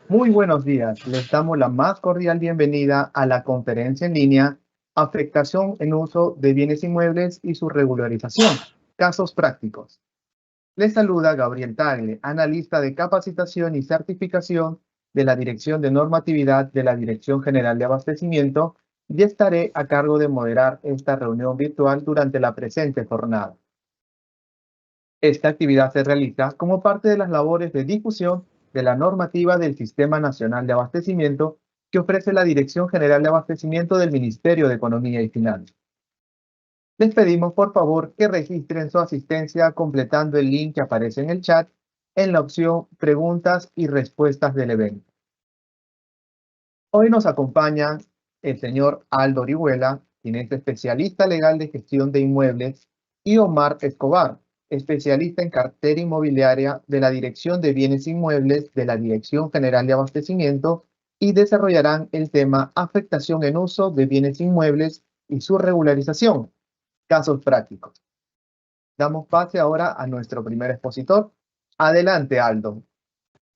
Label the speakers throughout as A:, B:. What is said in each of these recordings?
A: Muy buenos días. Les damos la más cordial bienvenida a la conferencia en línea Afectación en uso de bienes inmuebles y su regularización. Casos prácticos. Les saluda Gabriel Tagle, analista de capacitación y certificación de la Dirección de Normatividad de la Dirección General de Abastecimiento y estaré a cargo de moderar esta reunión virtual durante la presente jornada. Esta actividad se realiza como parte de las labores de difusión de la normativa del Sistema Nacional de Abastecimiento que ofrece la Dirección General de Abastecimiento del Ministerio de Economía y Finanzas. Les pedimos por favor que registren su asistencia completando el link que aparece en el chat en la opción Preguntas y Respuestas del evento. Hoy nos acompaña el señor Aldo Orihuela, quien es especialista legal de gestión de inmuebles, y Omar Escobar, especialista en cartera inmobiliaria de la Dirección de Bienes Inmuebles de la Dirección General de Abastecimiento, y desarrollarán el tema afectación en uso de bienes inmuebles y su regularización. Casos prácticos. Damos pase ahora a nuestro primer expositor. Adelante, Aldo.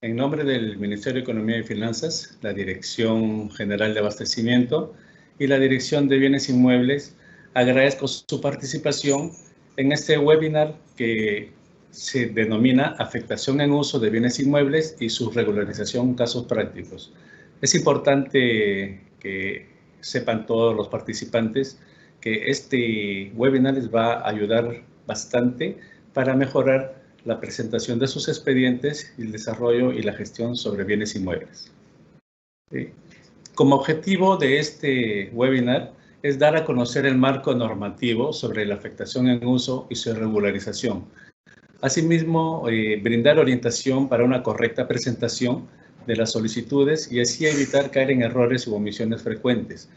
B: En nombre del Ministerio de Economía y Finanzas, la Dirección General de Abastecimiento y la Dirección de Bienes Inmuebles, agradezco su participación en este webinar que se denomina Afectación en uso de bienes inmuebles y su regularización, casos prácticos. Es importante que sepan todos los participantes que este webinar les va a ayudar bastante para mejorar la presentación de sus expedientes y el desarrollo y la gestión sobre bienes inmuebles. Como objetivo de este webinar es dar a conocer el marco normativo sobre la afectación en uso y su regularización. Asimismo, brindar orientación para una correcta presentación de las solicitudes y así evitar caer en errores u omisiones frecuentes.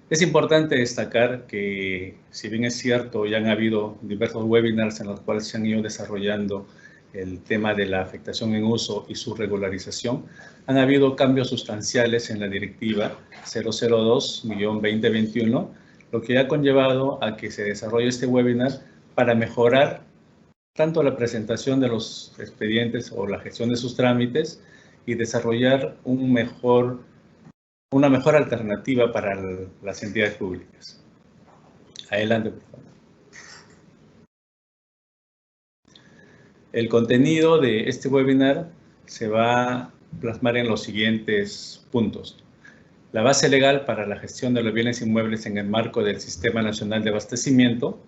B: Es importante destacar que, si bien es cierto, ya han habido diversos webinars en los cuales se han ido desarrollando el tema de la afectación en uso y su regularización, han habido cambios sustanciales en la Directiva 002-2021, lo que ha conllevado a que se desarrolle este webinar para mejorar tanto la presentación de los expedientes o la gestión de sus trámites y desarrollar una mejor alternativa para las entidades públicas. Adelante, por favor. El contenido de este webinar se va a plasmar en los siguientes puntos. La base legal para la gestión de los bienes inmuebles en el marco del Sistema Nacional de Abastecimiento,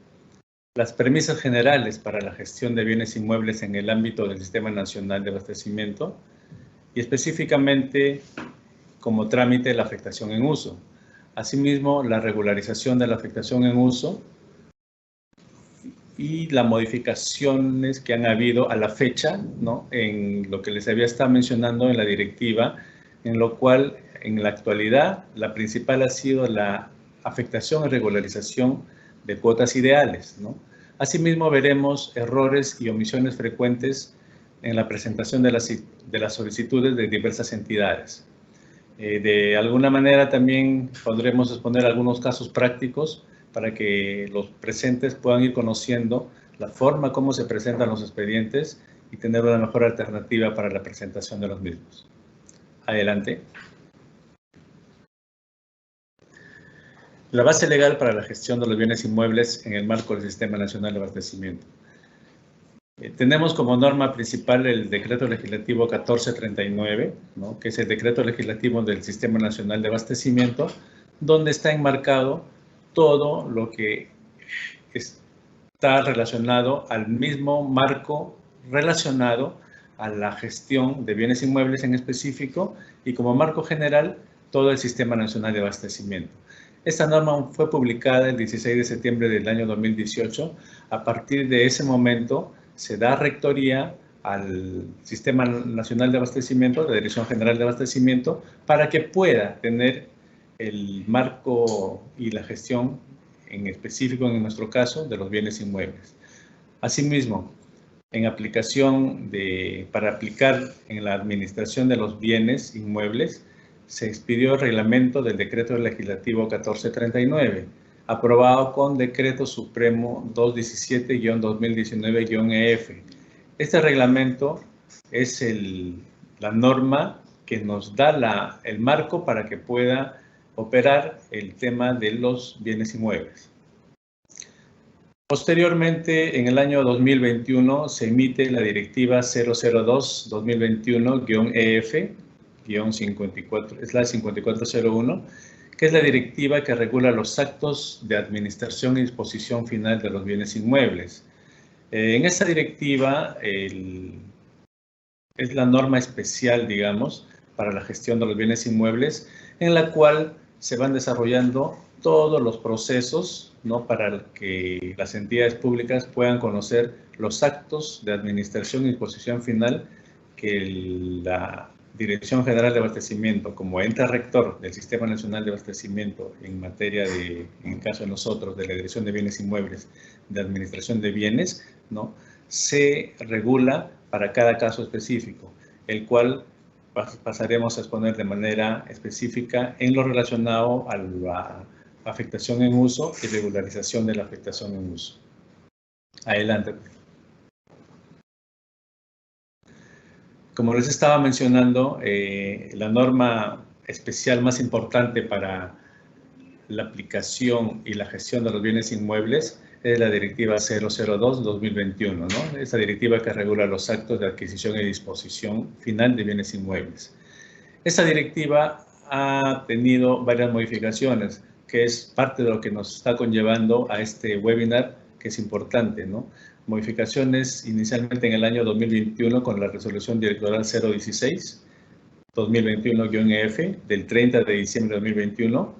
B: las premisas generales para la gestión de bienes inmuebles en el ámbito del Sistema Nacional de Abastecimiento y específicamente como trámite la afectación en uso. Asimismo, la regularización de la afectación en uso y las modificaciones que han habido a la fecha, ¿no?, en lo que les había estado mencionando en la directiva, en lo cual en la actualidad la principal ha sido la afectación y regularización de cuotas ideales, ¿no? Asimismo veremos errores y omisiones frecuentes en la presentación de las solicitudes de diversas entidades. De alguna manera también podremos exponer algunos casos prácticos para que los presentes puedan ir conociendo la forma como se presentan los expedientes y tener una mejor alternativa para la presentación de los mismos. Adelante. La base legal para la gestión de los bienes inmuebles en el marco del Sistema Nacional de Abastecimiento. Tenemos como norma principal el Decreto Legislativo 1439, ¿no?, que es el Decreto Legislativo del Sistema Nacional de Abastecimiento, donde está enmarcado todo lo que está relacionado al mismo marco relacionado a la gestión de bienes inmuebles en específico y como marco general todo el Sistema Nacional de Abastecimiento. Esta norma fue publicada el 16 de septiembre del año 2018. A partir de ese momento se da rectoría al Sistema Nacional de Abastecimiento, de la Dirección General de Abastecimiento, para que pueda tener el marco y la gestión en específico, en nuestro caso, de los bienes inmuebles. Asimismo, para aplicar en la administración de los bienes inmuebles, se expidió el reglamento del Decreto Legislativo 1439, aprobado con Decreto Supremo 217-2019-EF. Este reglamento es la norma que nos da el marco para que pueda operar el tema de los bienes inmuebles. Posteriormente, en el año 2021, se emite la Directiva 002-2021-EF-5401, que es la directiva que regula los actos de administración y disposición final de los bienes inmuebles. En esta directiva es la norma especial, digamos, para la gestión de los bienes inmuebles, en la cual se van desarrollando todos los procesos, ¿no?, para que las entidades públicas puedan conocer los actos de administración y disposición final que la Dirección General de Abastecimiento, como ente rector del Sistema Nacional de Abastecimiento en materia de, en el caso de nosotros, de la Dirección de Bienes Inmuebles, de Administración de Bienes, ¿no?, se regula para cada caso específico, el cual pasaremos a exponer de manera específica en lo relacionado a la afectación en uso y regularización de la afectación en uso. Adelante. Como les estaba mencionando, la norma especial más importante para la aplicación y la gestión de los bienes inmuebles es la Directiva 002-2021, ¿no? Esa directiva que regula los actos de adquisición y disposición final de bienes inmuebles. Esta directiva ha tenido varias modificaciones, que es parte de lo que nos está conllevando a este webinar, que es importante, ¿no? Modificaciones inicialmente en el año 2021 con la Resolución Directoral 016-2021-EF del 30 de diciembre de 2021.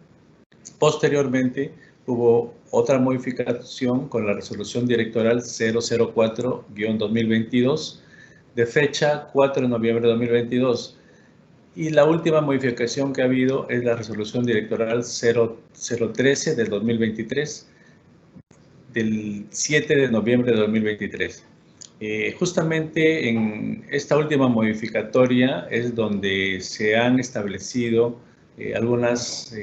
B: Posteriormente, hubo otra modificación con la Resolución Directoral 004-2022 de fecha 4 de noviembre de 2022. Y la última modificación que ha habido es la Resolución Directoral 0013 del 2023, del 7 de noviembre de 2023. Justamente en esta última modificatoria es donde se han establecido algunas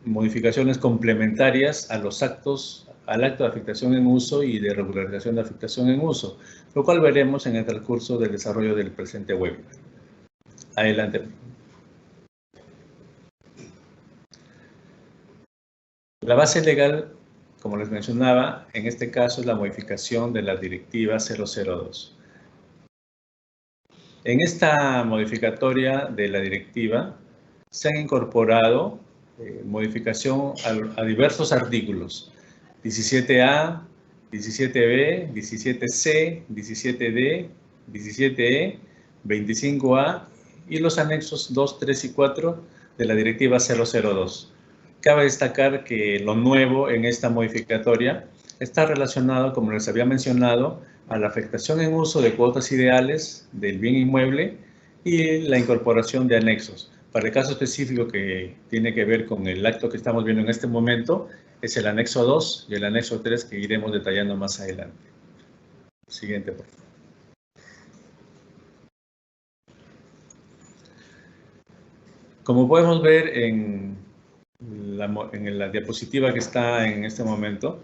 B: modificaciones complementarias a los actos, al acto de afectación en uso y de regularización de afectación en uso, lo cual veremos en el transcurso del desarrollo del presente webinar. Adelante. La base legal, como les mencionaba, en este caso es la modificación de la Directiva 002. En esta modificatoria de la directiva se han incorporado modificación a diversos artículos, 17A, 17B, 17C, 17D, 17E, 25A y los anexos 2, 3 y 4 de la Directiva 002. Cabe destacar que lo nuevo en esta modificatoria está relacionado, como les había mencionado, a la afectación en uso de cuotas ideales del bien inmueble y la incorporación de anexos. Para el caso específico que tiene que ver con el acto que estamos viendo en este momento, es el anexo 2 y el anexo 3 que iremos detallando más adelante. Siguiente, por favor. Como podemos ver en la diapositiva que está en este momento,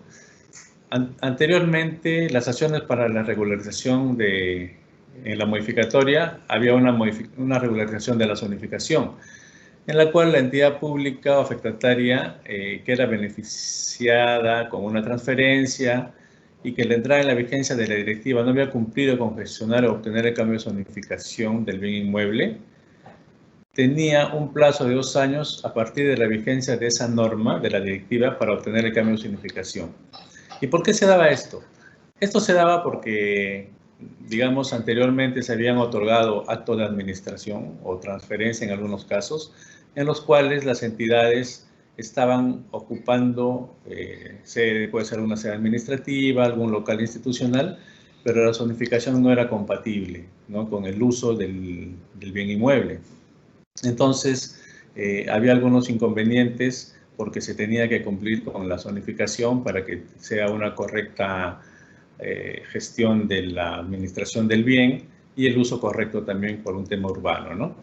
B: anteriormente las acciones para la regularización en la modificatoria había una regularización de la zonificación, en la cual la entidad pública o afectataria que era beneficiada con una transferencia y que la entrada en la vigencia de la directiva no había cumplido con gestionar o obtener el cambio de zonificación del bien inmueble, tenía un plazo de 2 años a partir de la vigencia de esa norma de la directiva para obtener el cambio de zonificación. ¿Y por qué se daba esto? Esto se daba porque, digamos, anteriormente se habían otorgado actos de administración o transferencia en algunos casos, en los cuales las entidades estaban ocupando, puede ser una sede administrativa, algún local institucional, pero la zonificación no era compatible, ¿no?, con el uso del bien inmueble. Entonces, había algunos inconvenientes porque se tenía que cumplir con la zonificación para que sea una correcta gestión de la administración del bien y el uso correcto también por un tema urbano, ¿no?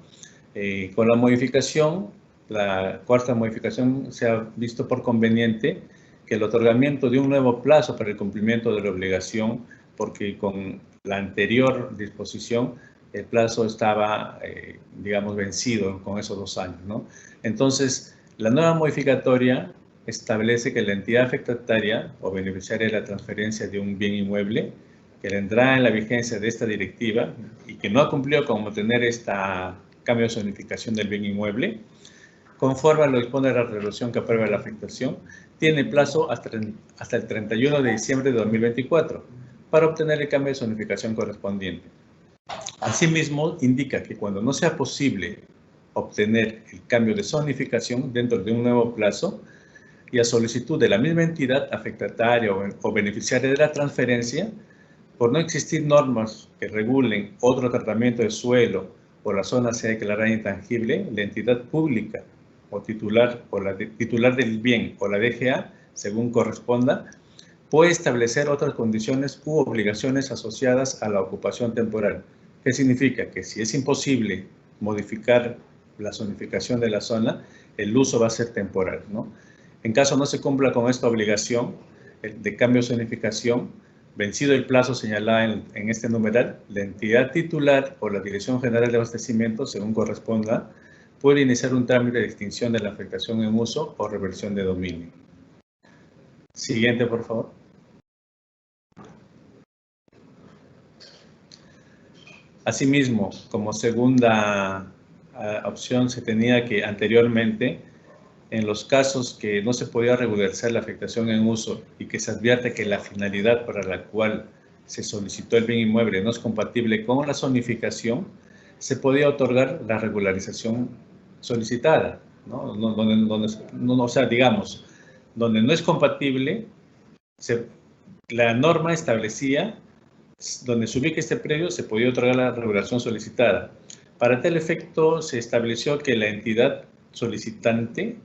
B: Con la modificación, la cuarta modificación, se ha visto por conveniente que el otorgamiento de un nuevo plazo para el cumplimiento de la obligación, porque con la anterior disposición el plazo estaba, digamos, vencido con esos 2 años, ¿no? Entonces, la nueva modificatoria establece que la entidad afectataria o beneficiaria de la transferencia de un bien inmueble, que la entrada en la vigencia de esta directiva y que no ha cumplido con obtener este cambio de zonificación del bien inmueble, conforme a lo que dispone la resolución que aprueba la afectación, tiene plazo hasta el 31 de diciembre de 2024 para obtener el cambio de zonificación correspondiente. Asimismo, indica que cuando no sea posible obtener el cambio de zonificación dentro de un nuevo plazo y a solicitud de la misma entidad afectataria o beneficiaria de la transferencia, por no existir normas que regulen otro tratamiento de suelo o la zona sea declarada intangible, la entidad pública o titular del bien o la DGA, según corresponda, puede establecer otras condiciones u obligaciones asociadas a la ocupación temporal. ¿Qué significa? Que si es imposible modificar la zonificación de la zona, el uso va a ser temporal, ¿no? En caso no se cumpla con esta obligación de cambio de zonificación, vencido el plazo señalado en este numeral, la entidad titular o la Dirección General de Abastecimiento, según corresponda, puede iniciar un trámite de extinción de la afectación en uso o reversión de dominio. Siguiente, por favor. Asimismo, como segunda opción, se tenía que anteriormente, en los casos que no se podía regularizar la afectación en uso y que se advierte que la finalidad para la cual se solicitó el bien inmueble no es compatible con la zonificación, se podía otorgar la regularización solicitada, ¿no? O sea, digamos, donde no es compatible, la norma establecía donde se ubique este predio se podía otorgar la regulación solicitada. Para tal efecto, se estableció que la entidad solicitante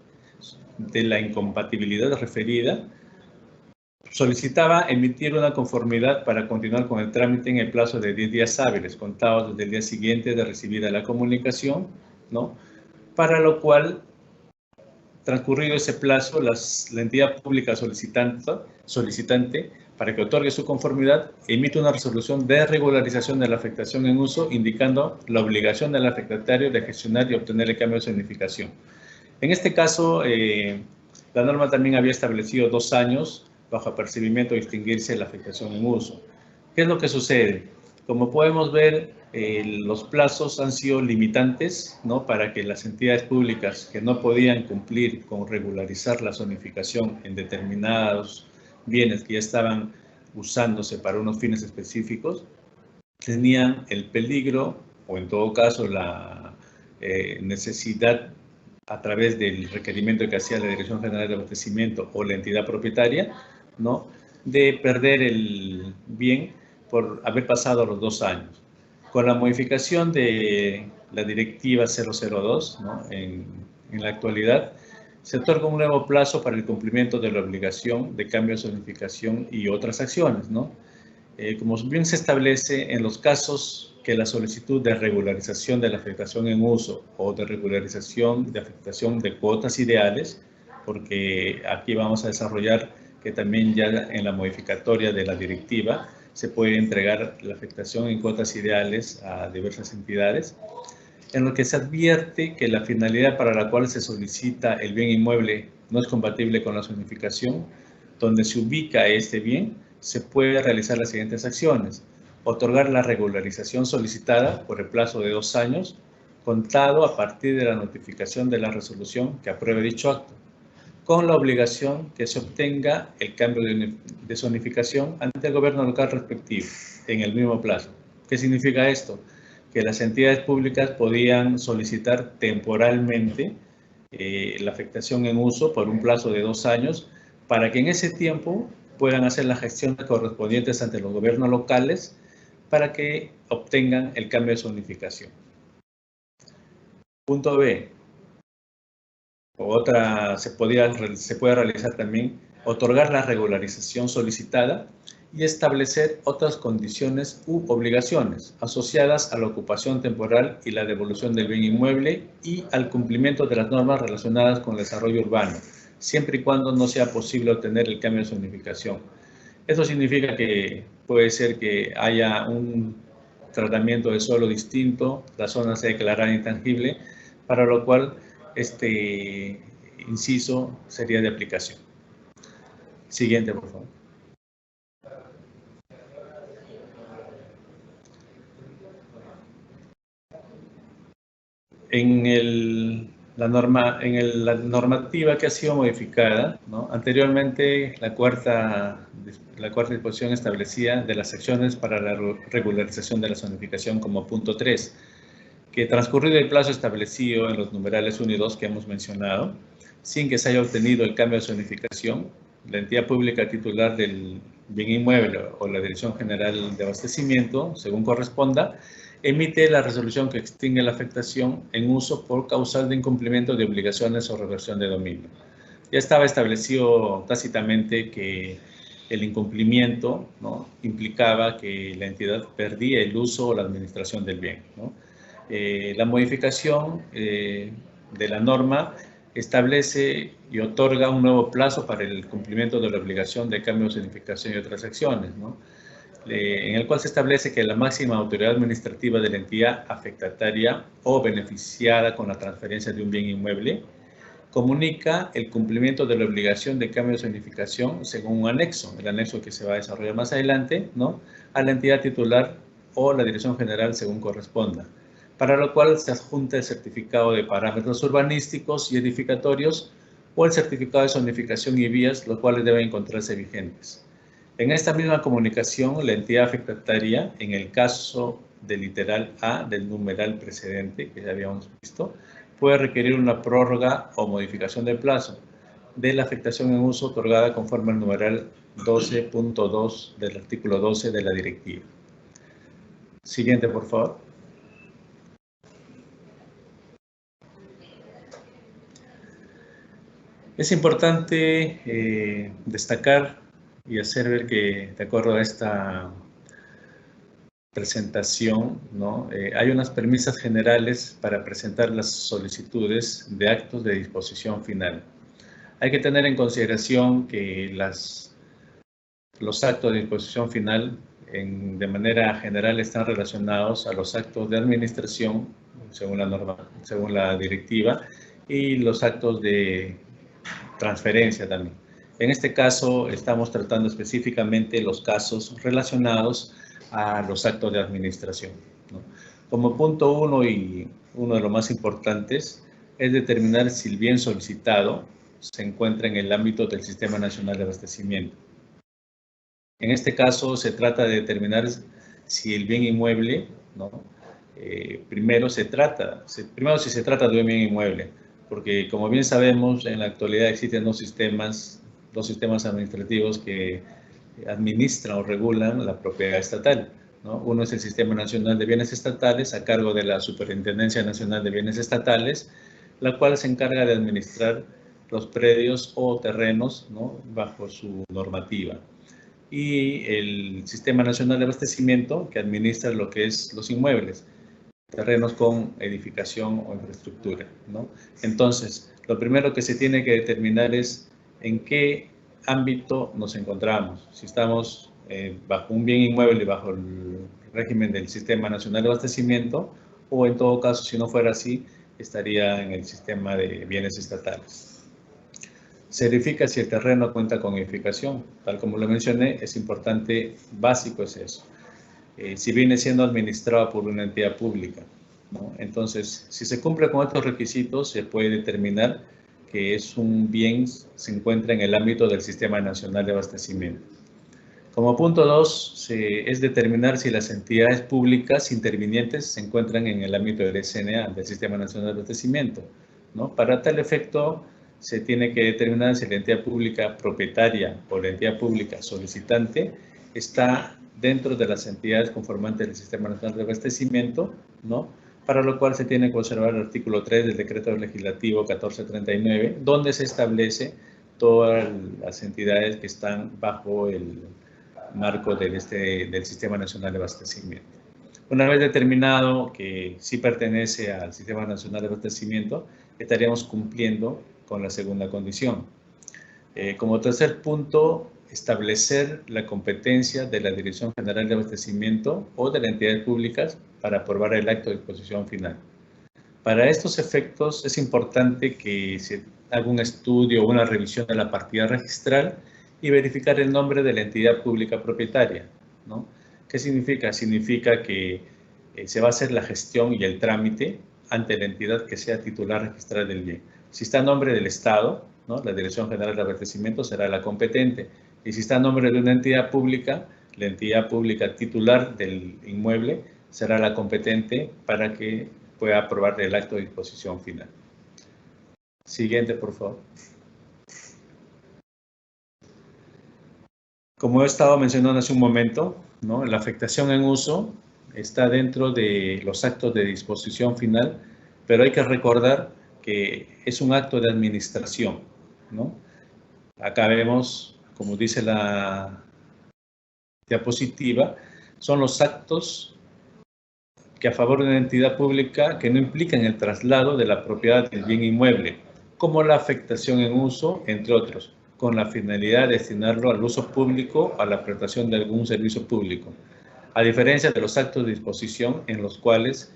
B: de la incompatibilidad referida solicitaba emitir una conformidad para continuar con el trámite en el plazo de 10 días hábiles, contados desde el día siguiente de recibida la comunicación, ¿no? Para lo cual, transcurrido ese plazo, la entidad pública solicitante, para que otorgue su conformidad, emite una resolución de regularización de la afectación en uso, indicando la obligación del afectatario de gestionar y obtener el cambio de zonificación. En este caso, la norma también había establecido 2 años bajo apercibimiento de extinguirse la afectación en uso. ¿Qué es lo que sucede? Como podemos ver, los plazos han sido limitantes, ¿no? Para que las entidades públicas que no podían cumplir con regularizar la zonificación en determinados bienes que ya estaban usándose para unos fines específicos, tenían el peligro o en todo caso la necesidad a través del requerimiento que hacía la Dirección General de Abastecimiento o la entidad propietaria, ¿no? De perder el bien por haber pasado los 2 años. Con la modificación de la Directiva 002, ¿no? En la actualidad, se otorga un nuevo plazo para el cumplimiento de la obligación de cambio de zonificación y otras acciones, ¿no? Como bien se establece, en los casos que la solicitud de regularización de la afectación en uso o de regularización de afectación de cuotas ideales, porque aquí vamos a desarrollar que también ya en la modificatoria de la directiva se puede entregar la afectación en cuotas ideales a diversas entidades, en lo que se advierte que la finalidad para la cual se solicita el bien inmueble no es compatible con la zonificación, donde se ubica este bien, se puede realizar las siguientes acciones. Otorgar la regularización solicitada por el plazo de 2 años, contado a partir de la notificación de la resolución que apruebe dicho acto, con la obligación que se obtenga el cambio de zonificación ante el gobierno local respectivo en el mismo plazo. ¿Qué significa esto? Que las entidades públicas podían solicitar temporalmente la afectación en uso por un plazo de 2 años para que en ese tiempo puedan hacer las gestiones correspondientes ante los gobiernos locales para que obtengan el cambio de zonificación. Punto B. Se puede realizar también otorgar la regularización solicitada y establecer otras condiciones u obligaciones asociadas a la ocupación temporal y la devolución del bien inmueble y al cumplimiento de las normas relacionadas con el desarrollo urbano, siempre y cuando no sea posible obtener el cambio de zonificación. Esto significa que puede ser que haya un tratamiento de suelo distinto, la zona se declarará intangible, para lo cual este inciso sería de aplicación. Siguiente, por favor. En la normativa que ha sido modificada, ¿no? Anteriormente la cuarta disposición establecía de las secciones para la regularización de la zonificación como punto 3, que transcurrido el plazo establecido en los numerales 1 y 2 que hemos mencionado, sin que se haya obtenido el cambio de zonificación, la entidad pública titular del bien inmueble o la Dirección General de Abastecimiento, según corresponda, emite la resolución que extingue la afectación en uso por causal de incumplimiento de obligaciones o reversión de dominio. Ya estaba establecido tácitamente que el incumplimiento, ¿no?, implicaba que la entidad perdía el uso o la administración del bien, ¿no? La modificación de la norma establece y otorga un nuevo plazo para el cumplimiento de la obligación de cambio de zonificación y otras acciones, ¿no?, en el cual se establece que la máxima autoridad administrativa de la entidad afectataria o beneficiada con la transferencia de un bien inmueble comunica el cumplimiento de la obligación de cambio de zonificación según un anexo, el anexo que se va a desarrollar más adelante, ¿no?, a la entidad titular o la Dirección General según corresponda, para lo cual se adjunta el certificado de parámetros urbanísticos y edificatorios o el certificado de zonificación y vías, los cuales deben encontrarse vigentes. En esta misma comunicación, la entidad afectataria, en el caso del literal A del numeral precedente, que ya habíamos visto, puede requerir una prórroga o modificación del plazo de la afectación en uso otorgada conforme al numeral 12.2 del artículo 12 de la directiva. Siguiente, por favor. Es importante destacar y hacer ver que, de acuerdo a esta presentación, ¿no?, hay unas premisas generales para presentar las solicitudes de actos de disposición final. Hay que tener en consideración que los actos de disposición final de manera general están relacionados a los actos de administración, según la norma, según la directiva, y los actos de transferencia también. En este caso, estamos tratando específicamente los casos relacionados a los actos de administración, ¿no? Como punto 1 y uno de los más importantes es determinar si el bien solicitado se encuentra en el ámbito del Sistema Nacional de Abastecimiento. En este caso, se trata de determinar si el bien inmueble, ¿no?, primero si se trata de un bien inmueble, porque como bien sabemos, en la actualidad existen dos sistemas administrativos que administran o regulan la propiedad estatal, ¿no? Uno es el Sistema Nacional de Bienes Estatales, a cargo de la Superintendencia Nacional de Bienes Estatales, la cual se encarga de administrar los predios o terrenos, ¿no?, bajo su normativa. Y el Sistema Nacional de Abastecimiento, que administra lo que es los inmuebles, terrenos con edificación o infraestructura, ¿no? Entonces, lo primero que se tiene que determinar es en qué ámbito nos encontramos. Si estamos bajo un bien inmueble, bajo el régimen del Sistema Nacional de Abastecimiento, o en todo caso, si no fuera así, estaría en el sistema de bienes estatales. Se verifica si el terreno cuenta con edificación. Tal como lo mencioné, es importante, básico es eso. Si viene siendo administrado por una entidad pública, ¿no? Entonces, si se cumple con estos requisitos, se puede determinar que es un bien, se encuentra en el ámbito del Sistema Nacional de Abastecimiento. Como punto 2, es determinar si las entidades públicas intervinientes se encuentran en el ámbito del SNA, del Sistema Nacional de Abastecimiento, ¿no? Para tal efecto, se tiene que determinar si la entidad pública propietaria o la entidad pública solicitante está dentro de las entidades conformantes del Sistema Nacional de Abastecimiento, ¿no?, para lo cual se tiene que observar el artículo 3 del Decreto Legislativo 1439, donde se establece todas las entidades que están bajo el marco del Sistema Nacional de Abastecimiento. Una vez determinado que sí pertenece al Sistema Nacional de Abastecimiento, estaríamos cumpliendo con la segunda condición. Como tercer punto, establecer la competencia de la Dirección General de Abastecimiento o de las entidades públicas para aprobar el acto de disposición final. Para estos efectos es importante que se haga un estudio o una revisión de la partida registral y verificar el nombre de la entidad pública propietaria, ¿no? ¿Qué significa? Significa que se va a hacer la gestión y el trámite ante la entidad que sea titular registral del bien. Si está a nombre del Estado, ¿no?, la Dirección General de Abastecimiento será la competente. Y si está a nombre de una entidad pública, la entidad pública titular del inmueble será la competente para que pueda aprobar el acto de disposición final. Siguiente, por favor. Como he estado mencionando hace un momento, ¿no?, la afectación en uso está dentro de los actos de disposición final, pero hay que recordar que es un acto de administración, ¿no? Acá vemos, como dice la diapositiva, son los actos que a favor de una entidad pública que no implican el traslado de la propiedad del bien inmueble, como la afectación en uso, entre otros, con la finalidad de destinarlo al uso público o a la prestación de algún servicio público. A diferencia de los actos de disposición en los cuales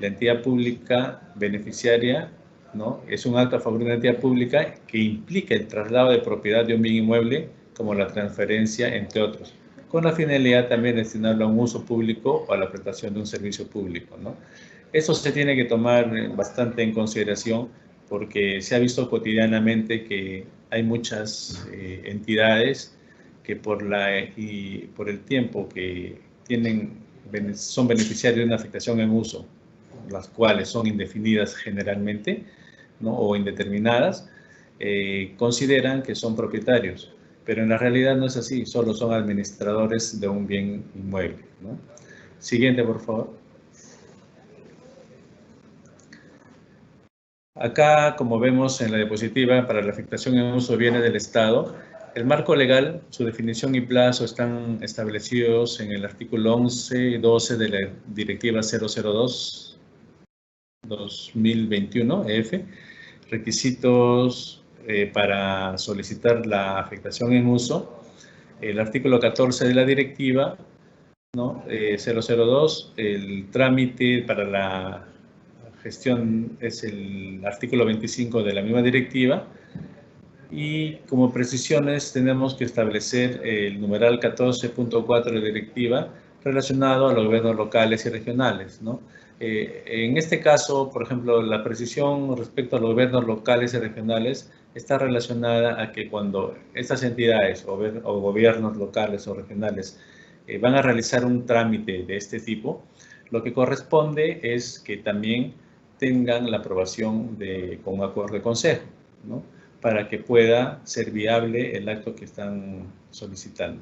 B: la entidad pública beneficiaria, ¿no?, es un acto a favor de una entidad pública que implica el traslado de propiedad de un bien inmueble, como la transferencia, entre otros, con la finalidad también de destinarlo a un uso público o a la prestación de un servicio público, ¿no? Eso se tiene que tomar bastante en consideración porque se ha visto cotidianamente que hay muchas entidades que por el tiempo que son beneficiarios de una afectación en uso, las cuales son indefinidas generalmente, ¿no?, o indeterminadas, consideran que son propietarios, pero en la realidad no es así, solo son administradores de un bien inmueble, ¿no? Siguiente, por favor. Acá, como vemos en la diapositiva, para la afectación en uso de bienes del Estado, el marco legal, su definición y plazo están establecidos en el artículo 11 y 12 de la Directiva 002-2021-EF. Requisitos para solicitar la afectación en uso. El artículo 14 de la Directiva, ¿no?, 002, el trámite para la gestión es el artículo 25 de la misma directiva, y como precisiones tenemos que establecer el numeral 14.4 de la directiva relacionado a los gobiernos locales y regionales, ¿no? En este caso, por ejemplo, la precisión respecto a los gobiernos locales y regionales está relacionada a que cuando estas entidades o gobiernos locales o regionales van a realizar un trámite de este tipo, lo que corresponde es que también tengan la aprobación con un acuerdo de consejo, ¿no?, para que pueda ser viable el acto que están solicitando.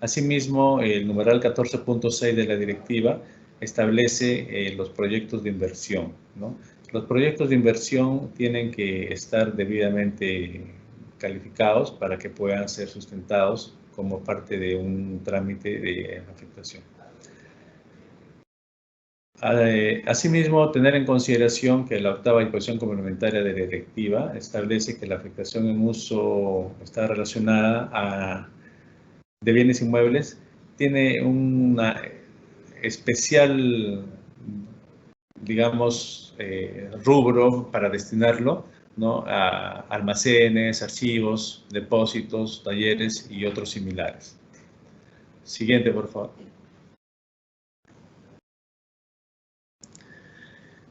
B: Asimismo, el numeral 14.6 de la directiva establece los proyectos de inversión, ¿no? Los proyectos de inversión tienen que estar debidamente calificados para que puedan ser sustentados como parte de un trámite de afectación. Asimismo, tener en consideración que la octava disposición complementaria de la directiva establece que la afectación en uso está relacionada de bienes inmuebles, tiene una especial, digamos, rubro para destinarlo, ¿no?, a almacenes, archivos, depósitos, talleres y otros similares. Siguiente, por favor.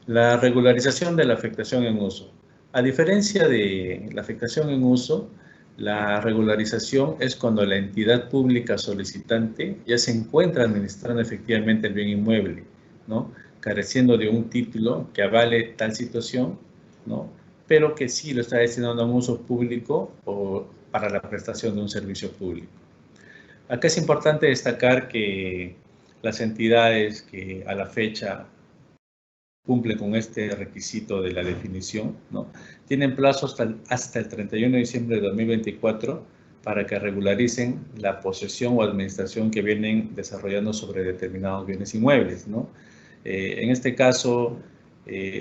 B: La regularización de la afectación en uso. A diferencia de la afectación en uso, la regularización es cuando la entidad pública solicitante ya se encuentra administrando efectivamente el bien inmueble, ¿no?, careciendo de un título que avale tal situación, ¿no?, pero que sí lo está destinando a un uso público o para la prestación de un servicio público. Acá es importante destacar que las entidades que a la fecha cumple con este requisito de la definición, ¿no?, tienen plazo hasta el 31 de diciembre de 2024 para que regularicen la posesión o administración que vienen desarrollando sobre determinados bienes inmuebles, ¿no? En este caso,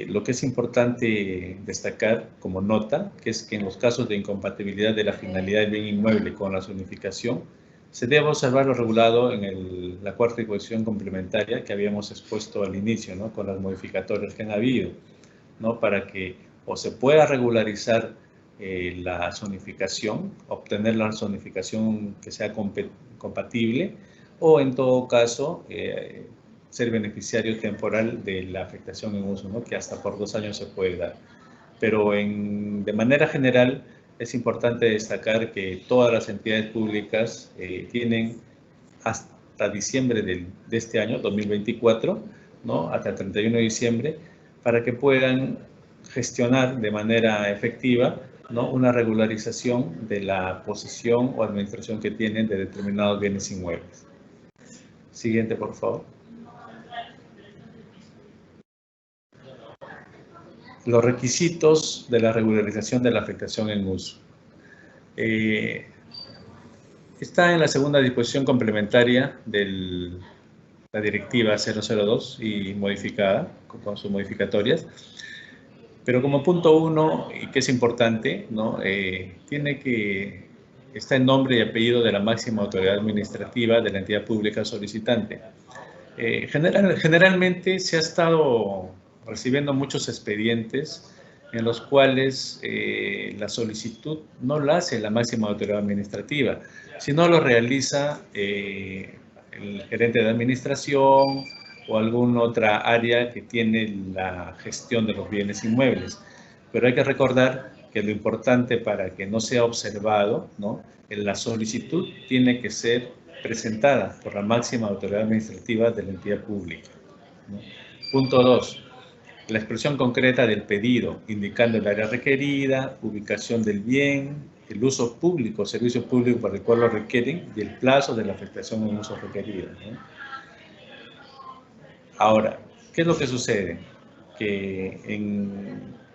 B: Lo que es importante destacar como nota, que es que en los casos de incompatibilidad de la finalidad del bien inmueble con la zonificación, se debe observar lo regulado en la cuarta disposición complementaria que habíamos expuesto al inicio, ¿no? Con las modificatorias que han habido, ¿no? Para que o se pueda regularizar la zonificación, obtener la zonificación que sea compatible, o en todo caso ser beneficiario temporal de la afectación en uso, ¿no? Que hasta por 2 años se puede dar. Pero de manera general es importante destacar que todas las entidades públicas tienen hasta diciembre de este año, 2024, ¿no? Hasta el 31 de diciembre, para que puedan gestionar de manera efectiva, ¿no? Una regularización de la posesión o administración que tienen de determinados bienes inmuebles. Siguiente, por favor. Los requisitos de la regularización de la afectación en uso. Está en la segunda disposición complementaria de la directiva 002 y modificada con sus modificatorias. Pero como punto 1, y que es importante, ¿no? Está el nombre y apellido de la máxima autoridad administrativa de la entidad pública solicitante. Generalmente se ha estado recibiendo muchos expedientes en los cuales la solicitud no la hace la máxima autoridad administrativa, sino lo realiza el gerente de administración o alguna otra área que tiene la gestión de los bienes inmuebles. Pero hay que recordar que lo importante para que no sea observado, ¿no? La solicitud tiene que ser presentada por la máxima autoridad administrativa de la entidad pública, ¿no? Punto 2. La expresión concreta del pedido, indicando el área requerida, ubicación del bien, el uso público, servicio público para el cual lo requieren y el plazo de la afectación en uso requerido, ¿no? Ahora, ¿qué es lo que sucede? Que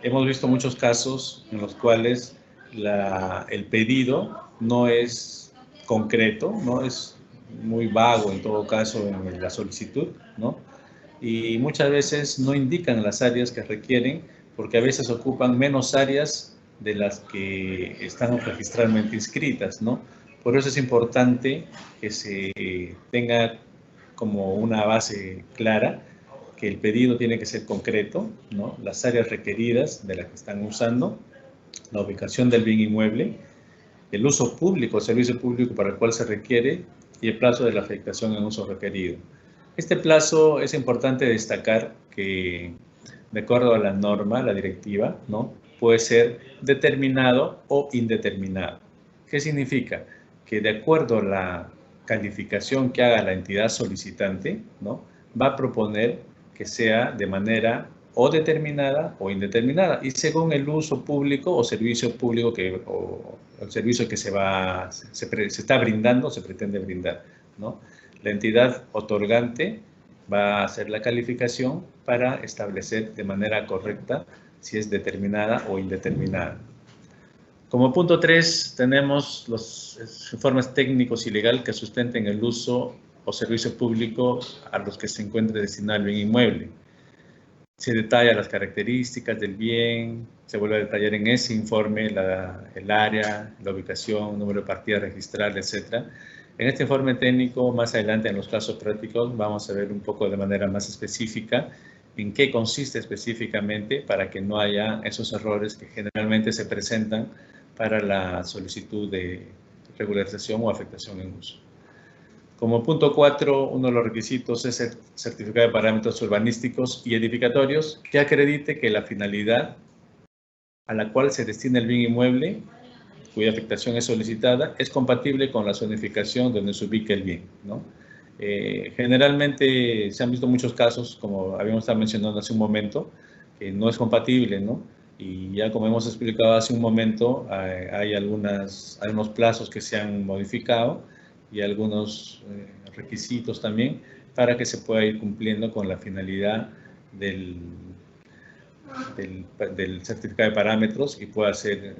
B: hemos visto muchos casos en los cuales el pedido no es concreto, ¿no? Es muy vago en todo caso en la solicitud, ¿no? Y muchas veces no indican las áreas que requieren porque a veces ocupan menos áreas de las que están registralmente inscritas, ¿no? Por eso es importante que se tenga como una base clara que el pedido tiene que ser concreto, ¿no? Las áreas requeridas de las que están usando, la ubicación del bien inmueble, el uso público, el servicio público para el cual se requiere y el plazo de la afectación en uso requerido. Este plazo es importante destacar que, de acuerdo a la norma, la directiva, ¿no? Puede ser determinado o indeterminado. ¿Qué significa? Que de acuerdo a la calificación que haga la entidad solicitante, ¿no? Va a proponer que sea de manera o determinada o indeterminada y según el uso público o servicio público o el servicio que se está brindando o se pretende brindar, ¿no? La entidad otorgante va a hacer la calificación para establecer de manera correcta si es determinada o indeterminada. Como punto 3, tenemos los informes técnicos y legal que sustenten el uso o servicio público a los que se encuentre destinado el bien inmueble. Se detalla las características del bien, se vuelve a detallar en ese informe el área, la ubicación, número de partida registral, etc. En este informe técnico, más adelante en los casos prácticos, vamos a ver un poco de manera más específica en qué consiste específicamente para que no haya esos errores que generalmente se presentan para la solicitud de regularización o afectación en uso. Como punto 4, uno de los requisitos es el certificado de parámetros urbanísticos y edificatorios que acredite que la finalidad a la cual se destina el bien inmueble, cuya afectación es solicitada, es compatible con la zonificación donde se ubica el bien, ¿no? Generalmente se han visto muchos casos, como habíamos estado mencionando hace un momento, que no es compatible, ¿no? Y ya como hemos explicado hace un momento, hay algunos plazos que se han modificado y algunos requisitos también para que se pueda ir cumpliendo con la finalidad del certificado de parámetros y pueda ser,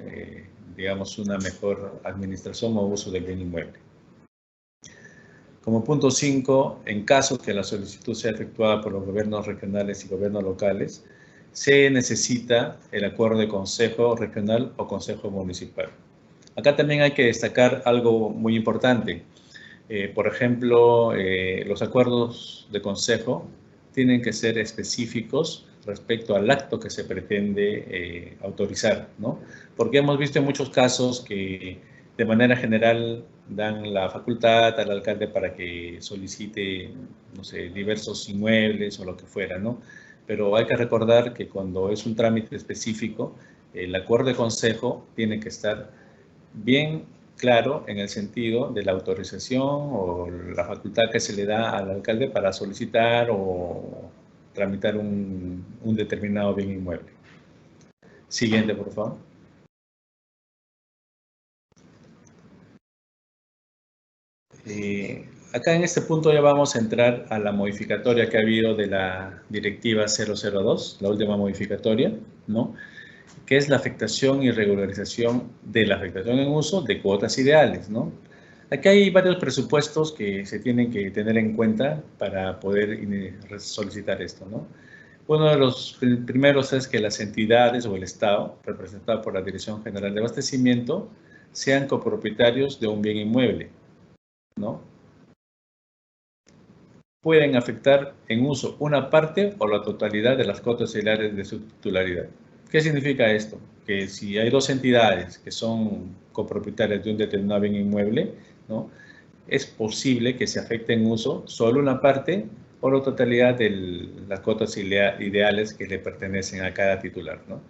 B: digamos, una mejor administración o uso del bien inmueble. Como punto 5, en caso que la solicitud sea efectuada por los gobiernos regionales y gobiernos locales, se necesita el acuerdo de consejo regional o consejo municipal. Acá también hay que destacar algo muy importante. Por ejemplo, los acuerdos de consejo tienen que ser específicos respecto al acto que se pretende autorizar, ¿no? Porque hemos visto en muchos casos que de manera general dan la facultad al alcalde para que solicite, no sé, diversos inmuebles o lo que fuera, ¿no? Pero hay que recordar que cuando es un trámite específico, el acuerdo de consejo tiene que estar bien claro en el sentido de la autorización o la facultad que se le da al alcalde para solicitar o tramitar un determinado bien inmueble. Siguiente, por favor. Acá en este punto ya vamos a entrar a la modificatoria que ha habido de la directiva 002, la última modificatoria, ¿no? Que es la afectación y regularización de la afectación en uso de cuotas ideales, ¿no? Aquí hay varios presupuestos que se tienen que tener en cuenta para poder solicitar esto, ¿no? Uno de los primeros es que las entidades o el Estado, representado por la Dirección General de Abastecimiento, sean copropietarios de un bien inmueble, ¿no? Pueden afectar en uso una parte o la totalidad de las cuotas ideales de su titularidad. ¿Qué significa esto? Que si hay dos entidades que son copropietarias de un determinado bien inmueble, ¿no? Es posible que se afecte en uso solo una parte o la totalidad de las cuotas ideales que le pertenecen a cada titular, ¿no?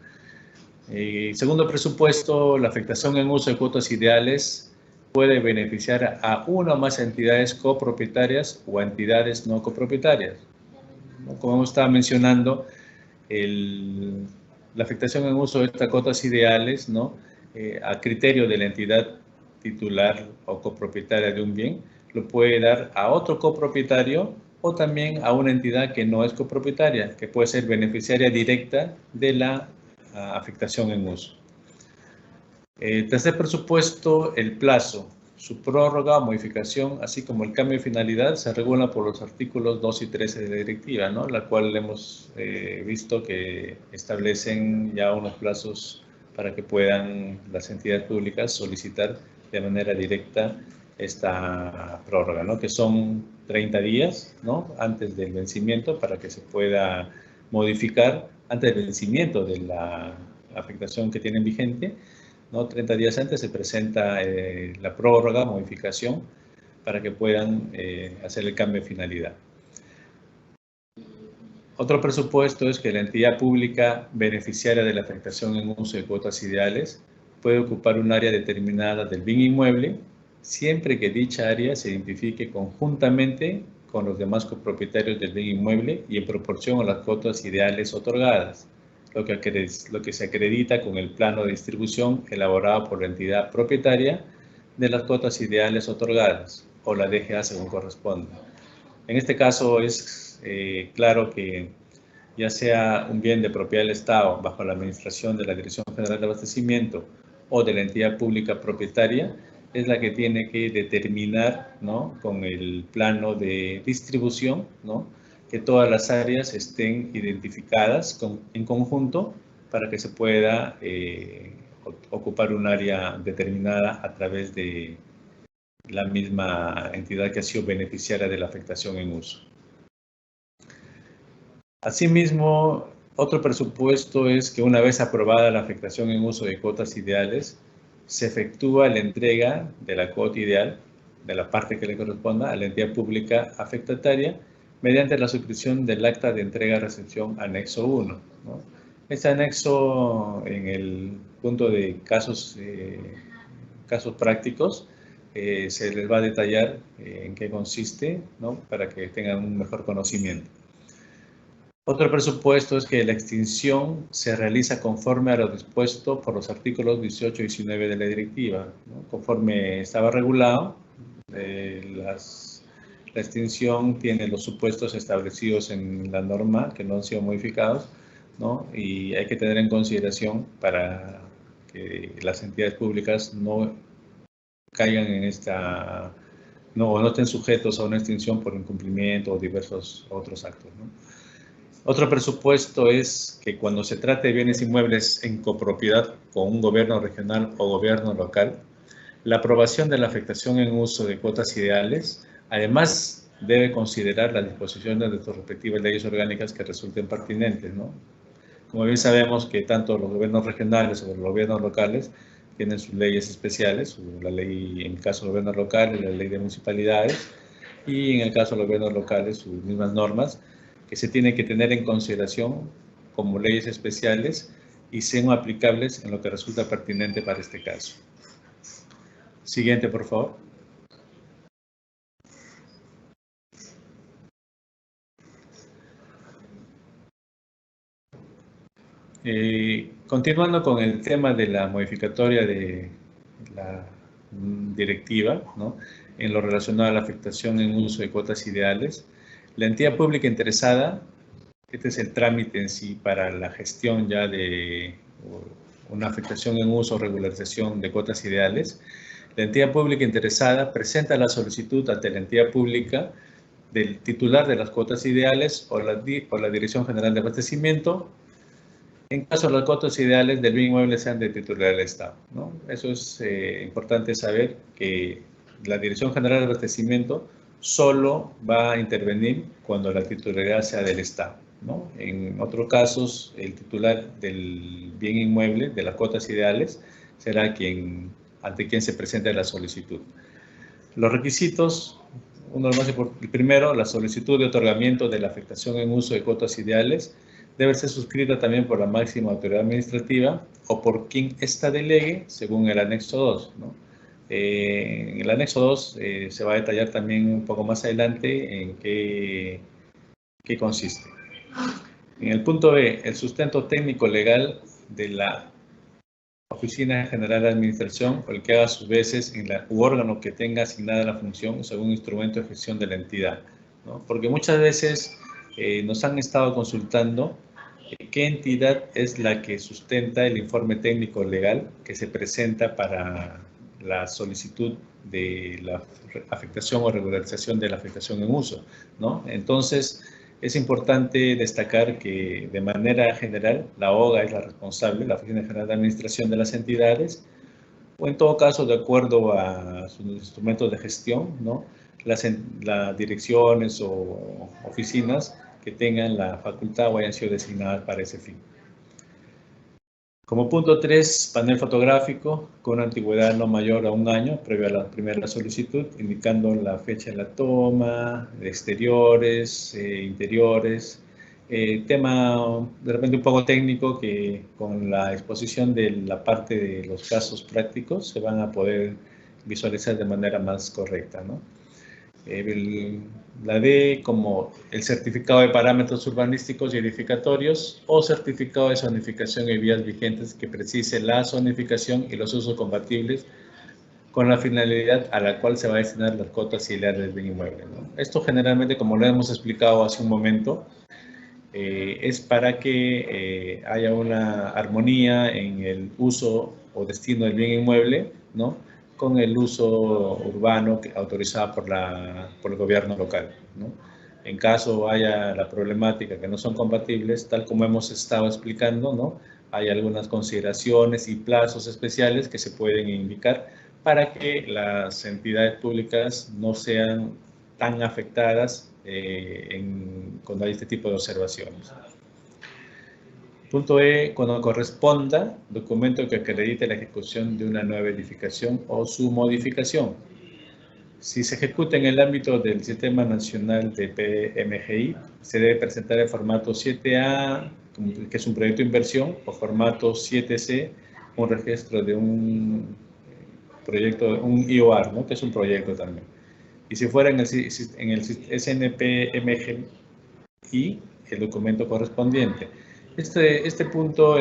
B: Segundo presupuesto, la afectación en uso de cuotas ideales puede beneficiar a una o más entidades copropietarias o a entidades no copropietarias. Como estaba mencionando, la afectación en uso de estas cuotas ideales, ¿no? A criterio de la entidad titular o copropietaria de un bien, lo puede dar a otro copropietario o también a una entidad que no es copropietaria, que puede ser beneficiaria directa de la afectación en uso. Tercer presupuesto, el plazo, su prórroga o modificación, así como el cambio de finalidad, se regula por los artículos 2 y 13 de la directiva, ¿no? La cual hemos visto que establecen ya unos plazos para que puedan las entidades públicas solicitar de manera directa esta prórroga, ¿no? Que son 30 días, ¿no? Antes del vencimiento para que se pueda modificar antes del vencimiento de la afectación que tienen vigente, ¿no? 30 días antes se presenta la prórroga, modificación, para que puedan hacer el cambio de finalidad. Otro presupuesto es que la entidad pública beneficiaria de la afectación en uso de cuotas ideales puede ocupar un área determinada del bien inmueble, siempre que dicha área se identifique conjuntamente con los demás copropietarios del bien inmueble y en proporción a las cuotas ideales otorgadas, lo que se acredita con el plano de distribución elaborado por la entidad propietaria de las cuotas ideales otorgadas, o la DGA según corresponda. En este caso es claro que ya sea un bien de propiedad del Estado bajo la administración de la Dirección General de Abastecimiento o de la entidad pública propietaria, es la que tiene que determinar, ¿no? Con el plano de distribución, ¿no? Que todas las áreas estén identificadas en conjunto para que se pueda ocupar un área determinada a través de la misma entidad que ha sido beneficiaria de la afectación en uso. Asimismo, otro presupuesto es que una vez aprobada la afectación en uso de cuotas ideales, se efectúa la entrega de la cuota ideal, de la parte que le corresponda, a la entidad pública afectataria, mediante la suscripción del acta de entrega-recepción anexo 1, ¿no? Este anexo, en el punto de casos prácticos, se les va a detallar en qué consiste, ¿no? Para que tengan un mejor conocimiento. Otro presupuesto es que la extinción se realiza conforme a lo dispuesto por los artículos 18 y 19 de la directiva, ¿no? Conforme estaba regulado, la extinción tiene los supuestos establecidos en la norma que no han sido modificados, ¿no? Y hay que tener en consideración para que las entidades públicas no caigan en no estén sujetos a una extinción por incumplimiento o diversos otros actos, ¿no? Otro presupuesto es que cuando se trate de bienes inmuebles en copropiedad con un gobierno regional o gobierno local, la aprobación de la afectación en uso de cuotas ideales, además debe considerar las disposiciones de sus respectivas leyes orgánicas que resulten pertinentes, ¿no? Como bien sabemos que tanto los gobiernos regionales como los gobiernos locales tienen sus leyes especiales, la ley, en el caso de los gobiernos locales, la ley de municipalidades, y en el caso de los gobiernos locales, sus mismas normas, que se tienen que tener en consideración como leyes especiales y sean aplicables en lo que resulta pertinente para este caso. Siguiente, por favor. Continuando con el tema de la modificatoria de la directiva, ¿no? En lo relacionado a la afectación en uso de cuotas ideales, la entidad pública interesada, este es el trámite en sí para la gestión ya de una afectación en uso o regularización de cuotas ideales. La entidad pública interesada presenta la solicitud ante la entidad pública del titular de las cuotas ideales o la Dirección General de Abastecimiento, en caso de las cuotas ideales del bien inmueble sean de titular del Estado, ¿no? Eso es importante saber, que la Dirección General de Abastecimiento solo va a intervenir cuando la titularidad sea del Estado, ¿no? En otros casos, el titular del bien inmueble, de las cuotas ideales, será ante quien se presente la solicitud. Los requisitos, uno más importante, primero, la solicitud de otorgamiento de la afectación en uso de cuotas ideales debe ser suscrita también por la máxima autoridad administrativa o por quien ésta delegue, según el anexo 2, ¿no? En el anexo 2 se va a detallar también un poco más adelante en qué consiste. En el punto B, el sustento técnico legal de la Oficina General de Administración o el que haga sus veces en u órgano que tenga asignada la función según instrumento de gestión de la entidad, ¿no? Porque muchas veces nos han estado consultando qué entidad es la que sustenta el informe técnico legal que se presenta para la solicitud de la afectación o regularización de la afectación en uso, ¿no? Entonces, es importante destacar que de manera general la OGA es la responsable, la Oficina General de Administración de las entidades, o en todo caso de acuerdo a sus instrumentos de gestión, ¿no? Las direcciones o oficinas que tengan la facultad o hayan sido designadas para ese fin. Como punto 3, panel fotográfico con una antigüedad no mayor a 1 año previo a la primera solicitud, indicando la fecha de la toma, de exteriores, interiores. Tema de repente un poco técnico que con la exposición de la parte de los casos prácticos se van a poder visualizar de manera más correcta, ¿no? La D como el certificado de parámetros urbanísticos y edificatorios o certificado de zonificación y vías vigentes que precise la zonificación y los usos compatibles con la finalidad a la cual se va a destinar las cuotas ideales del bien inmueble, ¿no? Esto generalmente, como lo hemos explicado hace un momento, es para que haya una armonía en el uso o destino del bien inmueble, ¿no?, con el uso urbano autorizado por el gobierno local, ¿no? En caso haya la problemática que no son compatibles, tal como hemos estado explicando, ¿no?, hay algunas consideraciones y plazos especiales que se pueden indicar para que las entidades públicas no sean tan afectadas cuando hay este tipo de observaciones. Punto E, cuando corresponda, documento que acredite la ejecución de una nueva edificación o su modificación. Si se ejecuta en el ámbito del Sistema Nacional de PMGI, se debe presentar en formato 7A, que es un proyecto de inversión, o formato 7C, un registro de un proyecto, un IOR, ¿no?, que es un proyecto también. Y si fuera en el SNP-MGI, el documento correspondiente. Este punto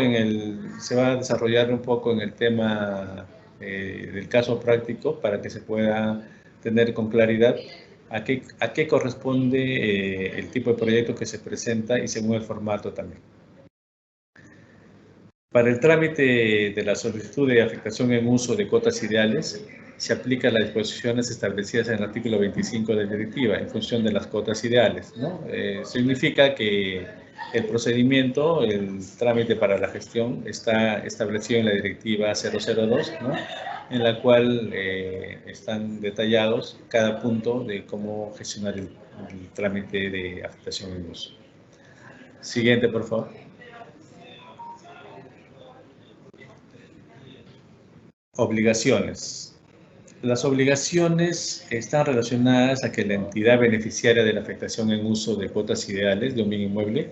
B: se va a desarrollar un poco en el tema del caso práctico para que se pueda tener con claridad a qué corresponde el tipo de proyecto que se presenta y según el formato también. Para el trámite de la solicitud de afectación en uso de cuotas ideales, se aplican las disposiciones establecidas en el artículo 25 de la directiva en función de las cuotas ideales, ¿no? Significa que El procedimiento, el trámite para la gestión está establecido en la directiva 002, ¿no? En la cual están detallados cada punto de cómo gestionar el trámite de afectación en uso. Siguiente, por favor. Obligaciones. Las obligaciones están relacionadas a que la entidad beneficiaria de la afectación en uso de cuotas ideales de un bien inmueble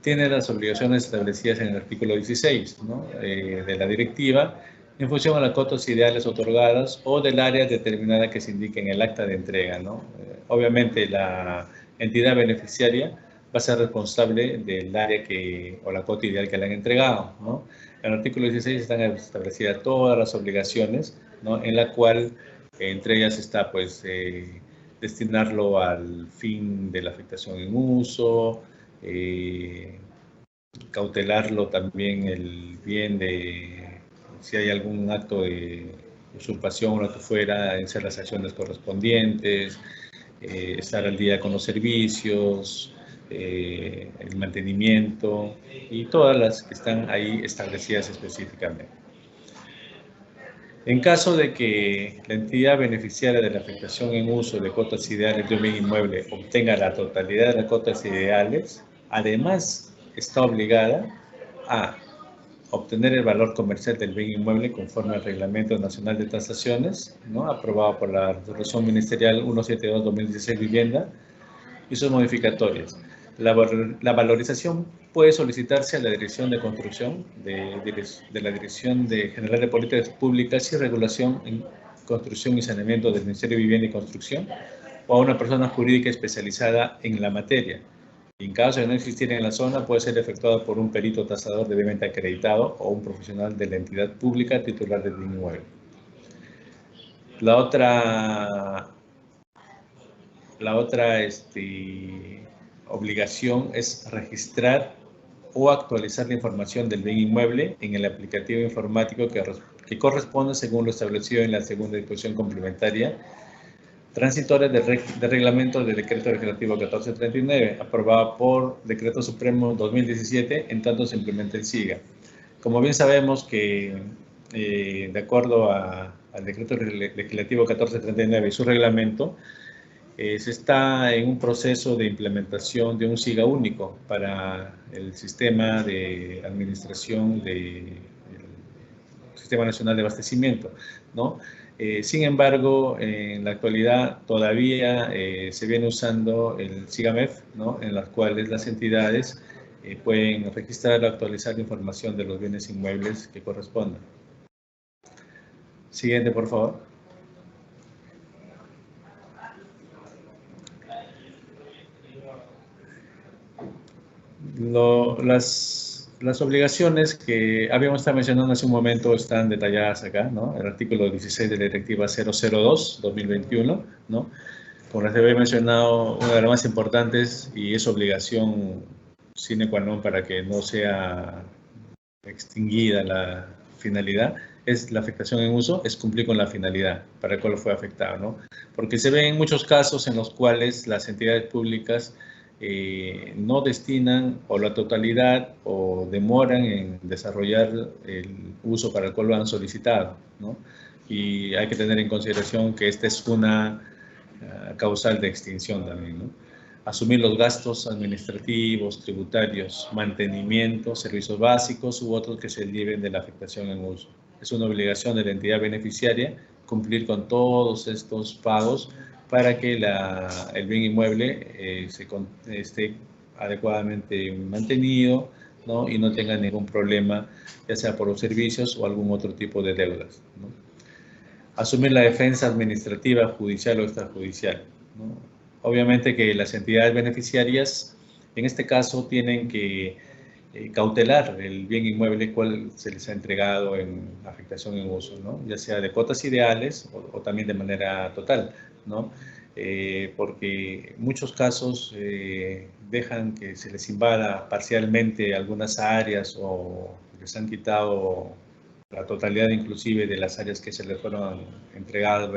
B: tiene las obligaciones establecidas en el artículo 16, ¿no? De la directiva en función a las cuotas ideales otorgadas o del área determinada que se indique en el acta de entrega, ¿no? Obviamente la entidad beneficiaria va a ser responsable del área o la cuota ideal que le han entregado, ¿no? En el artículo 16 están establecidas todas las obligaciones, ¿no? En la cual entre ellas está pues destinarlo al fin de la afectación en uso, cautelarlo también el bien de si hay algún acto de usurpación o lo que fuera, hacer las acciones correspondientes, estar al día con los servicios, el mantenimiento y todas las que están ahí establecidas específicamente. En caso de que la entidad beneficiaria de la afectación en uso de cuotas ideales de un bien inmueble obtenga la totalidad de las cuotas ideales, además está obligada a obtener el valor comercial del bien inmueble conforme al Reglamento Nacional de Tasaciones, ¿no? Aprobado por la Resolución Ministerial 172-2016 Vivienda y sus modificatorias. La valorización puede solicitarse a la Dirección de Construcción de la Dirección General de Políticas Públicas y Regulación en Construcción y Saneamiento del Ministerio de Vivienda y Construcción o a una persona jurídica especializada en la materia. Y en caso de no existir en la zona, puede ser efectuado por un perito tasador debidamente acreditado o un profesional de la entidad pública titular del bien inmueble. La otra obligación es registrar o actualizar la información del bien inmueble en el aplicativo informático que corresponde según lo establecido en la segunda disposición complementaria transitoria de reglamento del decreto legislativo 1439, aprobado por Decreto Supremo 2017, en tanto se implemente el SIGA. Como bien sabemos que, de acuerdo al decreto legislativo 1439 y su reglamento, se está en un proceso de implementación de un SIGA único para el sistema de administración del Sistema Nacional de Abastecimiento, ¿no? Sin embargo, en la actualidad todavía se viene usando el SIGAMEF, ¿no? En las cuales las entidades pueden registrar o actualizar la información de los bienes inmuebles que correspondan. Siguiente, por favor. Las obligaciones que habíamos estado mencionando hace un momento están detalladas acá, ¿no? El artículo 16 de la Directiva 002-2021, ¿no? Como les había mencionado, una de las más importantes y es obligación sine qua non para que no sea extinguida la finalidad, es la afectación en uso, es cumplir con la finalidad para la cual fue afectado, ¿no? Porque se ven muchos casos en los cuales las entidades públicas no destinan o la totalidad o demoran en desarrollar el uso para el cual lo han solicitado, ¿no? Y hay que tener en consideración que esta es una causal de extinción también, ¿no? Asumir los gastos administrativos, tributarios, mantenimiento, servicios básicos u otros que se deriven de la afectación en uso. Es una obligación de la entidad beneficiaria cumplir con todos estos pagos para que el bien inmueble esté adecuadamente mantenido, ¿no? Y no tenga ningún problema, ya sea por los servicios o algún otro tipo de deudas, ¿no? Asumir la defensa administrativa, judicial o extrajudicial, ¿no? Obviamente que las entidades beneficiarias, en este caso, tienen que cautelar el bien inmueble cual se les ha entregado en afectación en uso, ¿no? Ya sea de cuotas ideales o también de manera total, ¿no? Porque en muchos casos dejan que se les invada parcialmente algunas áreas o les han quitado la totalidad inclusive de las áreas que se les fueron entregadas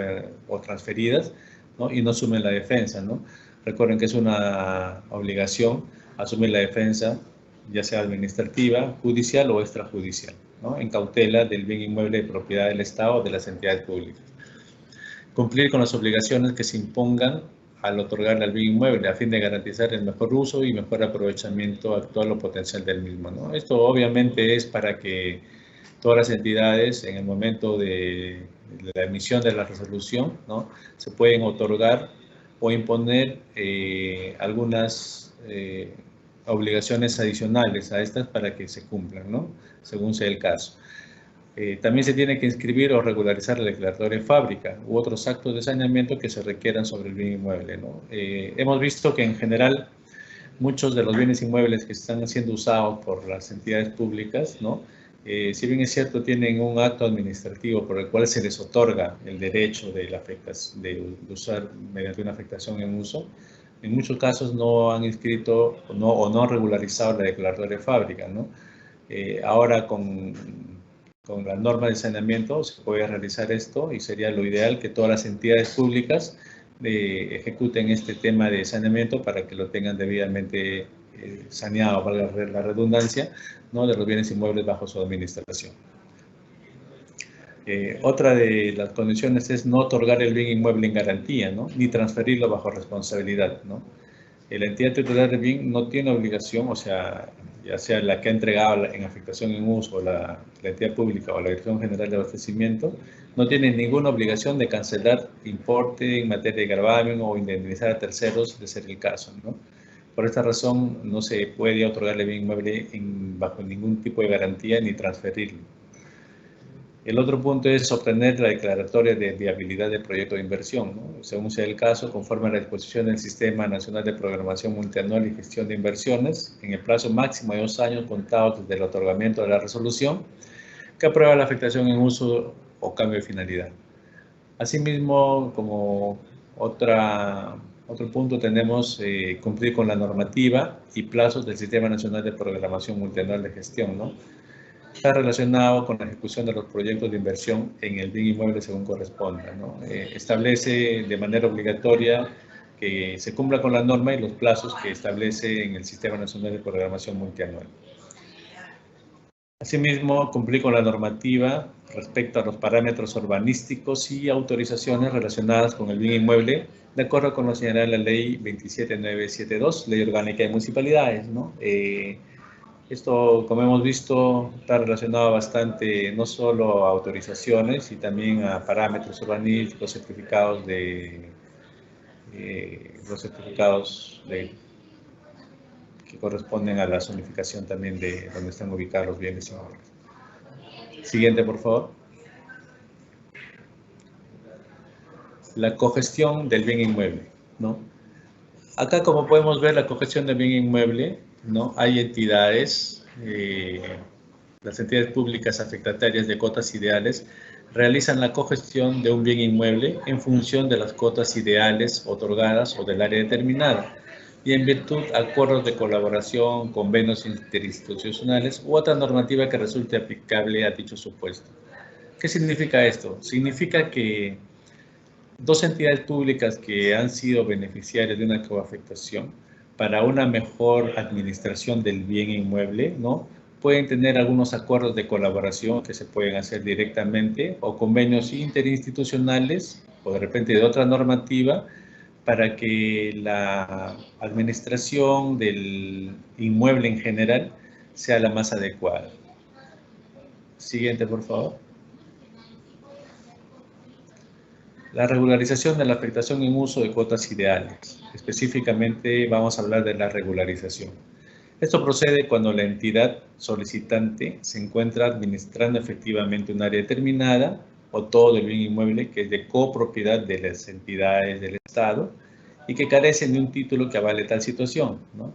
B: o transferidas, ¿no? Y no sumen la defensa, ¿no? Recuerden que es una obligación asumir la defensa, ya sea administrativa, judicial o extrajudicial, ¿no? En cautela del bien inmueble de propiedad del Estado o de las entidades públicas. Cumplir con las obligaciones que se impongan al otorgarle al bien inmueble a fin de garantizar el mejor uso y mejor aprovechamiento actual o potencial del mismo, ¿no? Esto obviamente es para que todas las entidades en el momento de la emisión de la resolución, ¿no?, se pueden otorgar o imponer algunas obligaciones adicionales a estas para que se cumplan, ¿no?, según sea el caso. También se tiene que inscribir o regularizar la declaratoria de fábrica u otros actos de saneamiento que se requieran sobre el bien inmueble, ¿no? Hemos visto que en general muchos de los bienes inmuebles que están siendo usados por las entidades públicas, ¿no?, si bien es cierto, tienen un acto administrativo por el cual se les otorga el derecho de usar mediante una afectación en uso, en muchos casos no han inscrito o no han regularizado la declaratoria de fábrica, ¿no? Ahora con la norma de saneamiento se puede realizar esto y sería lo ideal que todas las entidades públicas ejecuten este tema de saneamiento para que lo tengan debidamente saneado, valga la redundancia, ¿no?, de los bienes inmuebles bajo su administración. Otra de las condiciones es no otorgar el bien inmueble en garantía, ¿no?, ni transferirlo bajo responsabilidad, ¿no? La entidad titular del bien no tiene obligación, o sea, ya sea la que ha entregado en afectación en uso, la entidad pública o la Dirección General de Abastecimiento, no tiene ninguna obligación de cancelar importe en materia de gravamen o indemnizar a terceros, de ser el caso, ¿no? Por esta razón, no se puede otorgarle bien inmueble bajo ningún tipo de garantía ni transferirlo. El otro punto es obtener la declaratoria de viabilidad del proyecto de inversión, ¿no?, según sea el caso, conforme a la disposición del Sistema Nacional de Programación Multianual y Gestión de Inversiones, en el plazo máximo de 2 años contados desde el otorgamiento de la resolución, que aprueba la afectación en uso o cambio de finalidad. Asimismo, como otro punto tenemos cumplir con la normativa y plazos del Sistema Nacional de Programación Multianual de Gestión, ¿no? Está relacionado con la ejecución de los proyectos de inversión en el bien inmueble según corresponda, ¿no? Establece de manera obligatoria que se cumpla con la norma y los plazos que establece en el Sistema Nacional de Programación Multianual. Asimismo, cumplir con la normativa respecto a los parámetros urbanísticos y autorizaciones relacionadas con el bien inmueble, de acuerdo con lo señalado en la Ley 27972, Ley Orgánica de Municipalidades, ¿no? Esto, como hemos visto, está relacionado bastante no solo a autorizaciones, y también a parámetros urbanísticos, certificados que corresponden a la zonificación también de donde están ubicados los bienes inmuebles. Siguiente, por favor. La cogestión del bien inmueble, ¿no? Acá, como podemos ver, la cogestión del bien inmueble, ¿no?, hay entidades, las entidades públicas afectatarias de cotas ideales realizan la cogestión de un bien inmueble en función de las cotas ideales otorgadas o del área determinada y en virtud de acuerdos de colaboración, convenios interinstitucionales u otra normativa que resulte aplicable a dicho supuesto. ¿Qué significa esto? Significa que dos entidades públicas que han sido beneficiarias de una coafectación para una mejor administración del bien inmueble, ¿no?, pueden tener algunos acuerdos de colaboración que se pueden hacer directamente o convenios interinstitucionales o de repente de otra normativa para que la administración del inmueble en general sea la más adecuada. Siguiente, por favor. La regularización de la afectación en uso de cuotas ideales. Específicamente vamos a hablar de la regularización. Esto procede cuando la entidad solicitante se encuentra administrando efectivamente un área determinada o todo el bien inmueble que es de copropiedad de las entidades del Estado y que carecen de un título que avale tal situación, ¿no?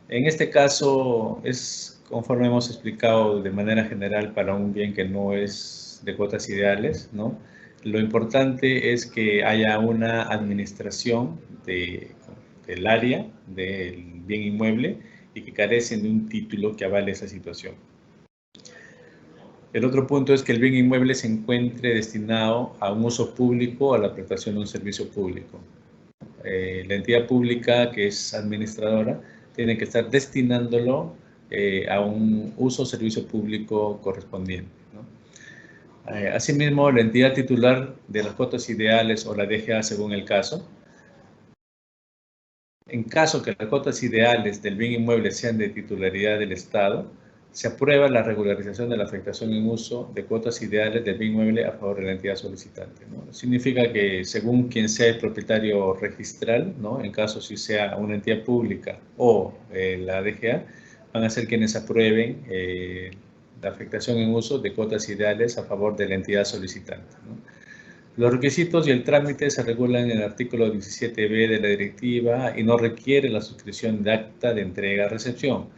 B: En este caso es, conforme hemos explicado de manera general, para un bien que no es de cuotas ideales, ¿no? Lo importante es que haya una administración del área del bien inmueble y que carecen de un título que avale esa situación. El otro punto es que el bien inmueble se encuentre destinado a un uso público o a la prestación de un servicio público. La entidad pública que es administradora tienen que estar destinándolo a un uso o servicio público correspondiente, ¿no? Asimismo, la entidad titular de las cuotas ideales o la DGA según el caso, en caso que las cuotas ideales del bien inmueble sean de titularidad del Estado, se aprueba la regularización de la afectación en uso de cuotas ideales del bien inmueble a favor de la entidad solicitante, ¿no? Significa que según quien sea el propietario registral, ¿no? En caso si sea una entidad pública o la DGA, van a ser quienes aprueben la afectación en uso de cuotas ideales a favor de la entidad solicitante, ¿no? Los requisitos y el trámite se regulan en el artículo 17b de la directiva y no requiere la suscripción de acta de entrega-recepción.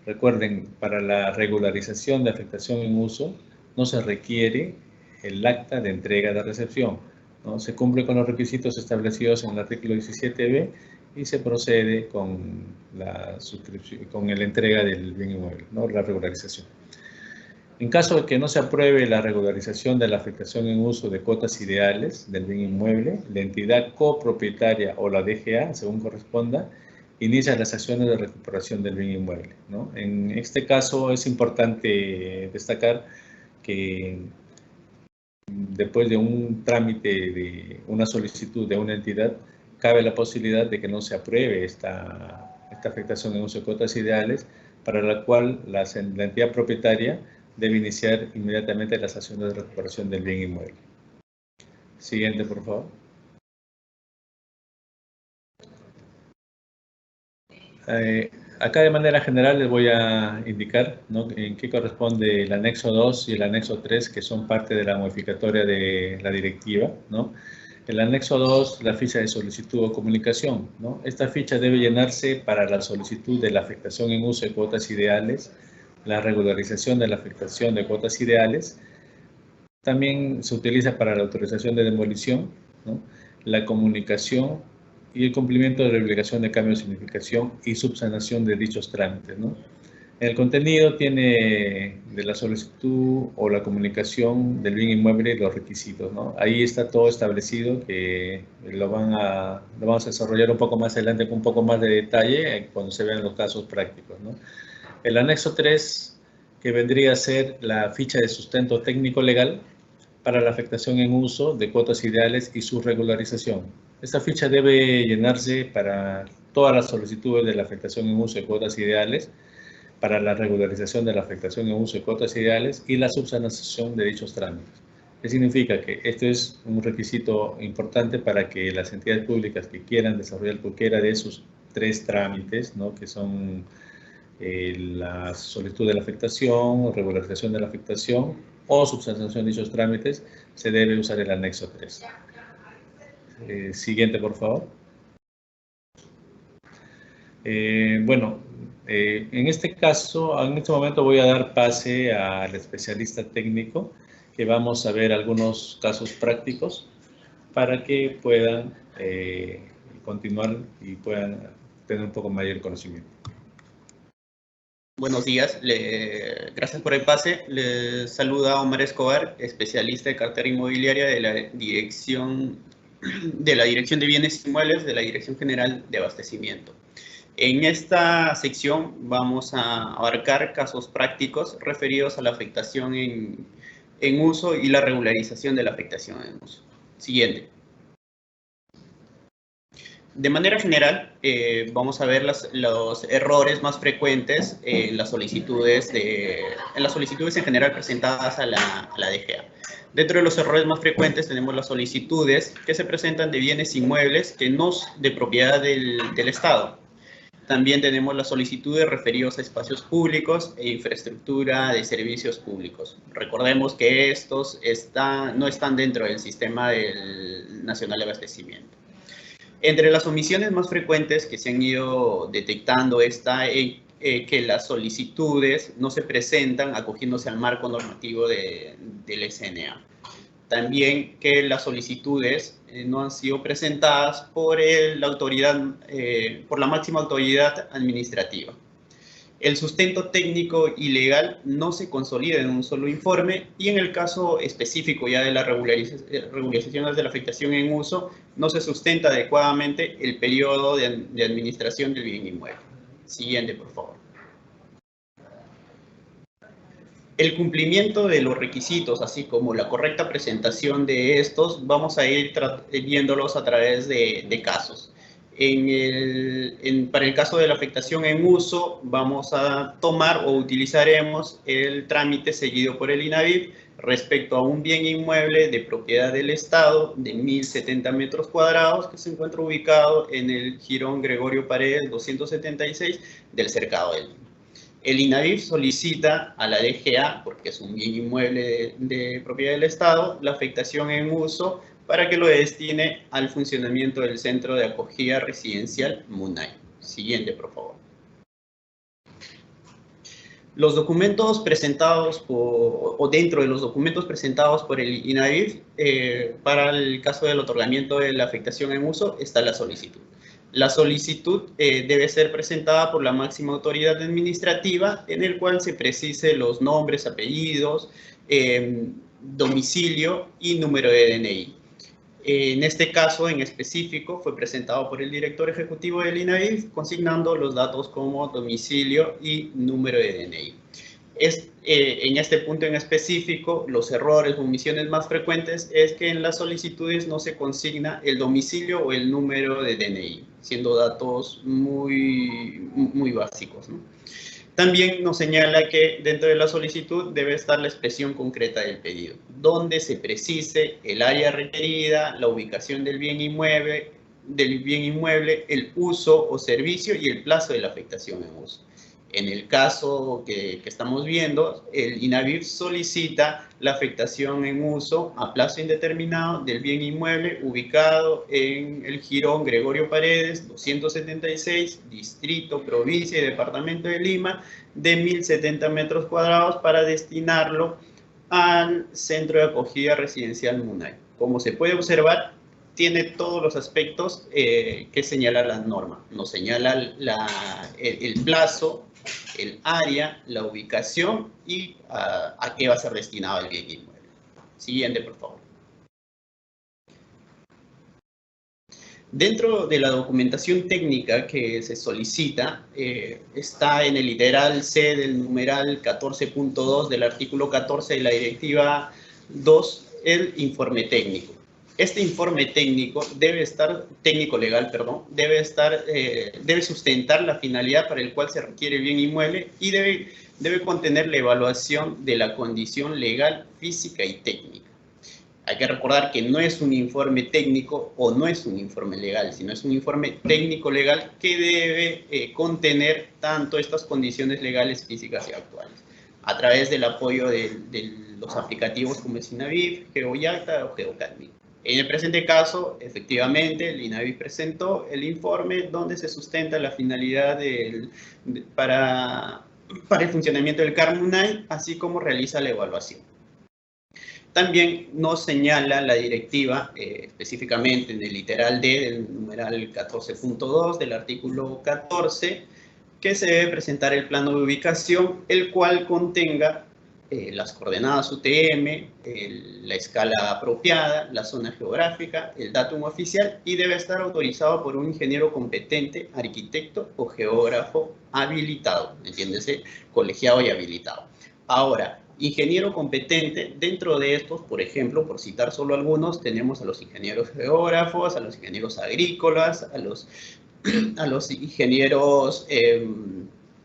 B: Recuerden, para la regularización de afectación en uso no se requiere el acta de entrega de recepción, ¿no? Se cumple con los requisitos establecidos en el artículo 17b y se procede con la suscripción, con la entrega del bien inmueble, ¿no? La regularización. En caso de que no se apruebe la regularización de la afectación en uso de cuotas ideales del bien inmueble, la entidad copropietaria o la DGA, según corresponda, inicia las acciones de recuperación del bien inmueble, ¿no? En este caso es importante destacar que después de un trámite de una solicitud de una entidad, cabe la posibilidad de que no se apruebe esta afectación en uso de cuotas ideales, para la cual la entidad propietaria debe iniciar inmediatamente las acciones de recuperación del bien inmueble. Siguiente, por favor. Acá de manera general les voy a indicar, ¿no?, en qué corresponde el anexo 2 y el anexo 3, que son parte de la modificatoria de la directiva, ¿no? El anexo 2, la ficha de solicitud o comunicación, ¿no? Esta ficha debe llenarse para la solicitud de la afectación en uso de cuotas ideales, la regularización de la afectación de cuotas ideales. También se utiliza para la autorización de demolición, ¿no?, la comunicación y el cumplimiento de la obligación de cambio de significación y subsanación de dichos trámites, ¿no? El contenido tiene de la solicitud o la comunicación del bien inmueble los requisitos, ¿no? Ahí está todo establecido, que lo vamos a desarrollar un poco más adelante con un poco más de detalle cuando se vean los casos prácticos, ¿no? El anexo 3, que vendría a ser la ficha de sustento técnico legal para la afectación en uso de cuotas ideales y su regularización. Esta ficha debe llenarse para todas las solicitudes de la afectación en uso de cuotas ideales, para la regularización de la afectación en uso de cuotas ideales y la subsanación de dichos trámites. ¿Qué significa? Que este es un requisito importante para que las entidades públicas que quieran desarrollar cualquiera de esos 3 trámites, ¿no?, que son la solicitud de la afectación, regularización de la afectación o subsanación de dichos trámites, se debe usar el anexo 3. Siguiente, por favor. En este caso, en este momento voy a dar pase al especialista técnico, que vamos a ver algunos casos prácticos para que puedan continuar y puedan tener un poco mayor conocimiento.
C: Buenos días, gracias por el pase. Les saluda Omar Escobar, especialista de cartera inmobiliaria de la Dirección de Bienes Inmuebles de la Dirección General de Abastecimiento. En esta sección vamos a abarcar casos prácticos referidos a la afectación en uso y la regularización de la afectación en uso. Siguiente. De manera general, vamos a ver los errores más frecuentes en las solicitudes en general presentadas a la DGA. Dentro de los errores más frecuentes tenemos las solicitudes que se presentan de bienes inmuebles que no son de propiedad del Estado. También tenemos las solicitudes referidas a espacios públicos e infraestructura de servicios públicos. Recordemos que estos no están dentro del Sistema Nacional de Abastecimiento. Entre las omisiones más frecuentes que se han ido detectando está que las solicitudes no se presentan acogiéndose al marco normativo del SNA. También que las solicitudes no han sido presentadas por la máxima autoridad administrativa. El sustento técnico y legal no se consolida en un solo informe, y en el caso específico ya de la regularización de la afectación en uso, no se sustenta adecuadamente el periodo de administración del bien inmueble. Siguiente, por favor. El cumplimiento de los requisitos, así como la correcta presentación de estos, vamos a ir viéndolos a través de casos. Para el caso de la afectación en uso, vamos a tomar o utilizaremos el trámite seguido por el INAVIF respecto a un bien inmueble de propiedad del Estado de 1.070 metros cuadrados que se encuentra ubicado en el Jirón Gregorio Paredes 276 del Cercado del Lima. El INAVIF solicita a la DGA, porque es un bien inmueble de propiedad del Estado, la afectación en uso para que lo destine al funcionamiento del Centro de Acogida Residencial MUNAI. Siguiente, por favor. Los documentos presentados o dentro de los documentos presentados por el INAVIF, para el caso del otorgamiento de la afectación en uso, está la solicitud. La solicitud debe ser presentada por la máxima autoridad administrativa, en el cual se precise los nombres, apellidos, domicilio y número de DNI. En este caso en específico fue presentado por el director ejecutivo del INAVIF, consignando los datos como domicilio y número de DNI. En este punto en específico, los errores o omisiones más frecuentes es que en las solicitudes no se consigna el domicilio o el número de DNI, siendo datos muy básicos, ¿no? También nos señala que dentro de la solicitud debe estar la expresión concreta del pedido, donde se precise el área requerida, la ubicación del bien inmueble, el uso o servicio y el plazo de la afectación en uso. En el caso que estamos viendo, el INAVIF solicita la afectación en uso a plazo indeterminado del bien inmueble ubicado en el Jirón Gregorio Paredes 276, distrito, provincia y departamento de Lima, de 1.070 metros cuadrados para destinarlo al Centro de Acogida Residencial MUNAI. Como se puede observar, tiene todos los aspectos que señala la norma. Nos señala el plazo, el área, la ubicación y a qué va a ser destinado el bien inmueble. Siguiente, por favor. Dentro de la documentación técnica que se solicita, está en el literal C del numeral 14.2 del artículo 14 de la Directiva 2, el informe técnico. Este informe técnico debe sustentar la finalidad para el cual se requiere el bien inmueble y debe contener la evaluación de la condición legal, física y técnica. Hay que recordar que no es un informe técnico o no es un informe legal, sino es un informe técnico-legal que debe contener tanto estas condiciones legales, físicas y actuales, a través del apoyo de los aplicativos como es INAVIF, GeoYacta o GeoCadMi. En el presente caso, efectivamente, el INAVIF presentó el informe donde se sustenta la finalidad para el funcionamiento del CAR MUNAI, así como realiza la evaluación. También nos señala la directiva, específicamente en el literal D del numeral 14.2 del artículo 14, que se debe presentar el plano de ubicación, el cual contenga las coordenadas UTM, la escala apropiada, la zona geográfica, el datum oficial y debe estar autorizado por un ingeniero competente, arquitecto o geógrafo habilitado, entiéndese, colegiado y habilitado. Ahora, ingeniero competente, dentro de estos, por ejemplo, por citar solo algunos, tenemos a los ingenieros geógrafos, a los ingenieros agrícolas, a los ingenieros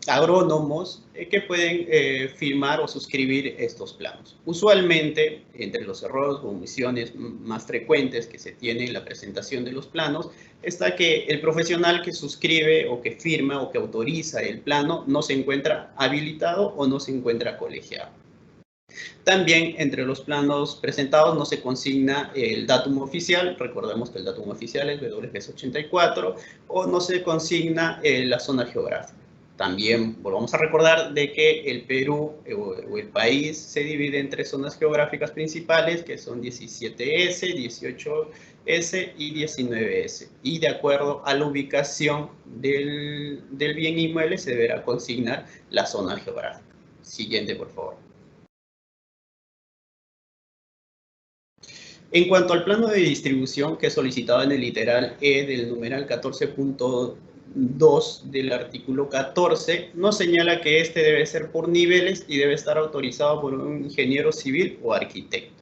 C: agrónomos que pueden firmar o suscribir estos planos. Usualmente, entre los errores o omisiones más frecuentes que se tienen en la presentación de los planos, está que el profesional que suscribe o que firma o que autoriza el plano no se encuentra habilitado o no se encuentra colegiado. También entre los planos presentados no se consigna el datum oficial, recordemos que el datum oficial es WGS84, o no se consigna la zona geográfica. También volvamos a recordar de que el Perú o el país se divide en tres zonas geográficas principales, que son 17S, 18S y 19S. Y de acuerdo a la ubicación del bien inmueble se deberá consignar la zona geográfica. Siguiente, por favor. En cuanto al plano de distribución que es solicitado en el literal E del numeral 14.2 2 del artículo 14 nos señala que este debe ser por niveles y debe estar autorizado por un ingeniero civil o arquitecto.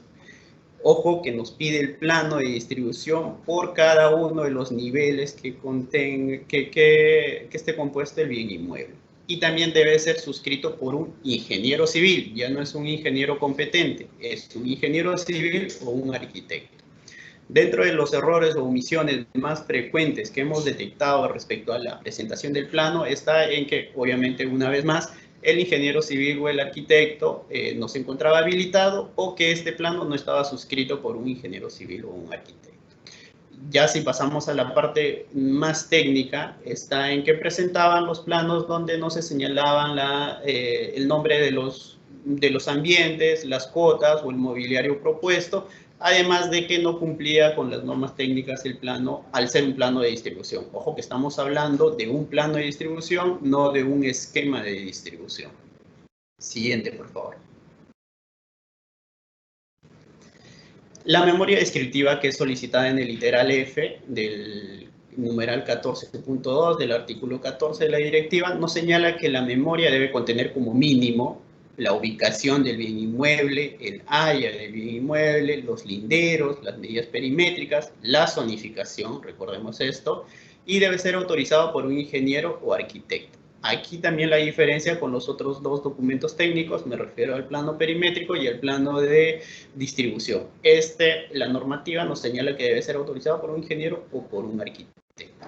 C: Ojo que nos pide el plano de distribución por cada uno de los niveles que esté compuesto el bien inmueble. Y también debe ser suscrito por un ingeniero civil, ya no es un ingeniero competente, es un ingeniero civil o un arquitecto. Dentro de los errores o omisiones más frecuentes que hemos detectado respecto a la presentación del plano está en que, obviamente, una vez más, el ingeniero civil o el arquitecto no se encontraba habilitado o que este plano no estaba suscrito por un ingeniero civil o un arquitecto. Ya si pasamos a la parte más técnica, está en que presentaban los planos donde no se señalaban el nombre de los ambientes, las cotas o el mobiliario propuesto, además de que no cumplía con las normas técnicas el plano al ser un plano de distribución. Ojo que estamos hablando de un plano de distribución, no de un esquema de distribución. Siguiente, por favor. La memoria descriptiva que es solicitada en el literal F del numeral 14.2 del artículo 14 de la directiva nos señala que la memoria debe contener como mínimo la ubicación del bien inmueble, el área del bien inmueble, los linderos, las medidas perimétricas, la zonificación, recordemos esto, y debe ser autorizado por un ingeniero o arquitecto. Aquí también la diferencia con los otros dos documentos técnicos, me refiero al plano perimétrico y al plano de distribución. La normativa nos señala que debe ser autorizado por un ingeniero o por un arquitecto.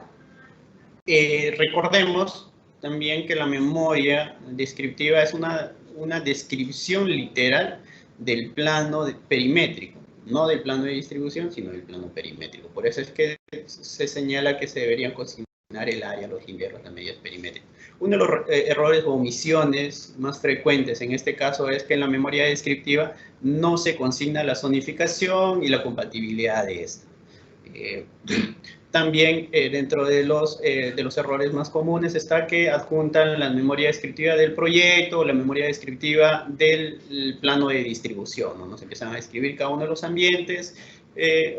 C: Recordemos también que la memoria descriptiva es una descripción literal del plano perimétrico, no del plano de distribución, sino del plano perimétrico. Por eso es que se señala que se deberían consignar el área, los linderos, las medidas perimétricas. Uno de los errores o omisiones más frecuentes en este caso es que en la memoria descriptiva no se consigna la zonificación y la compatibilidad de esta. También dentro de los errores más comunes está que adjuntan la memoria descriptiva del proyecto o la memoria descriptiva del plano de distribución, ¿no? Nos empiezan a describir cada uno de los ambientes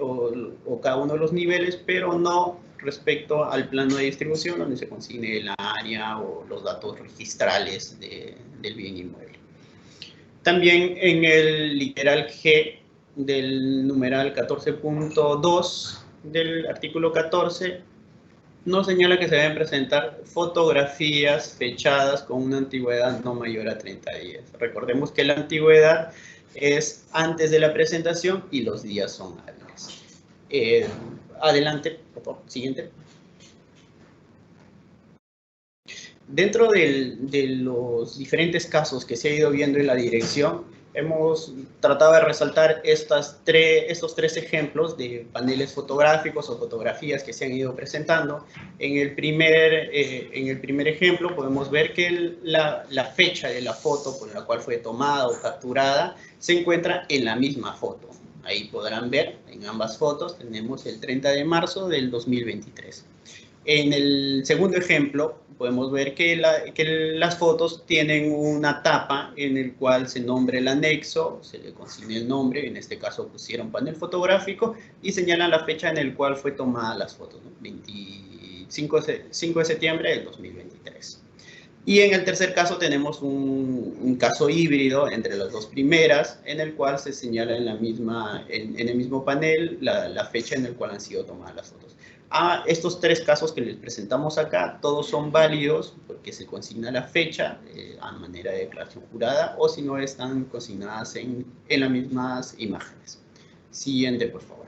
C: o cada uno de los niveles, pero no respecto al plano de distribución donde se consigne el área o los datos registrales del bien inmueble. También en el literal G del numeral 14.2 del artículo 14 nos señala que se deben presentar fotografías fechadas con una antigüedad no mayor a 30 días. Recordemos que la antigüedad es antes de la presentación y los días son hábiles. Adelante, por favor, siguiente. Dentro de los diferentes casos que se ha ido viendo en la dirección, hemos tratado de resaltar estos tres ejemplos de paneles fotográficos o fotografías que se han ido presentando. En el primer ejemplo podemos ver que la fecha de la foto por la cual fue tomada o capturada se encuentra en la misma foto. Ahí podrán ver, en ambas fotos tenemos el 30 de marzo del 2023. En el segundo ejemplo podemos ver que las fotos tienen una tapa en el cual se nombra el anexo, se le consigne el nombre, en este caso pusieron panel fotográfico y señalan la fecha en el cual fue tomada las fotos, ¿no? 5 de septiembre del 2023. Y en el tercer caso tenemos un caso híbrido entre las dos primeras, en el cual se señala en el mismo panel la fecha en el cual han sido tomadas las fotos. Estos tres casos que les presentamos acá, todos son válidos porque se consigna la fecha a manera de declaración jurada o si no están consignadas en las mismas imágenes. Siguiente, por favor.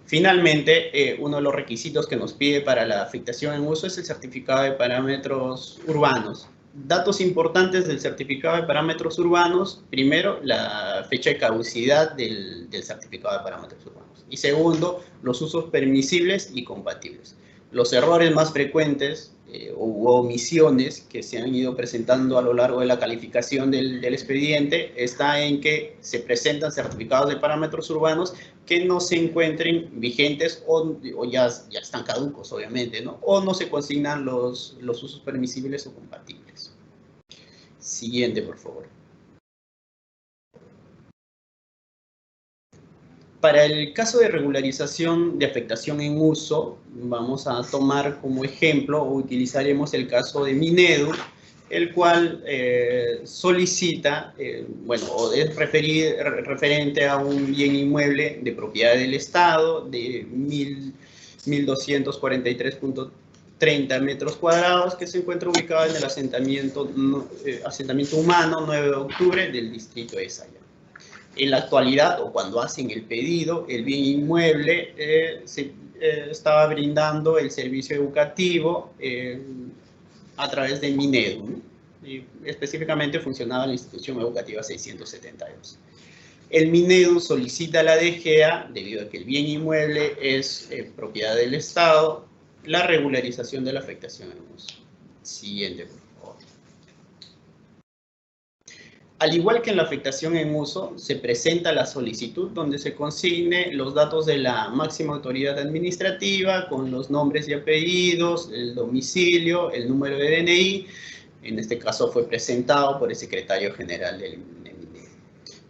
C: Finalmente, uno de los requisitos que nos pide para la afectación en uso es el certificado de parámetros urbanos. Datos importantes del certificado de parámetros urbanos. Primero, la fecha de caducidad del certificado de parámetros urbanos. Y segundo, los usos permisibles y compatibles. Los errores más frecuentes u omisiones que se han ido presentando a lo largo de la calificación del expediente está en que se presentan certificados de parámetros urbanos que no se encuentren vigentes o ya están caducos, obviamente, ¿no? O no se consignan los usos permisibles o compatibles. Siguiente, por favor. Para el caso de regularización de afectación en uso, vamos a tomar como ejemplo o utilizaremos el caso de Minedu, el cual solicita, bueno, o es referente a un bien inmueble de propiedad del Estado de 1.243.30 metros cuadrados que se encuentra ubicado en el asentamiento humano 9 de octubre del distrito de Sayán. En la actualidad, o cuando hacen el pedido, el bien inmueble estaba brindando el servicio educativo a través de Minedu, ¿no? Y específicamente funcionaba la institución educativa 672. El Minedu solicita a la DGA, debido a que el bien inmueble es propiedad del Estado, la regularización de la afectación en uso. Siguiente, por favor. Al igual que en la afectación en uso, se presenta la solicitud donde se consigne los datos de la máxima autoridad administrativa con los nombres y apellidos, el domicilio, el número de DNI. En este caso fue presentado por el secretario general del MINEDU.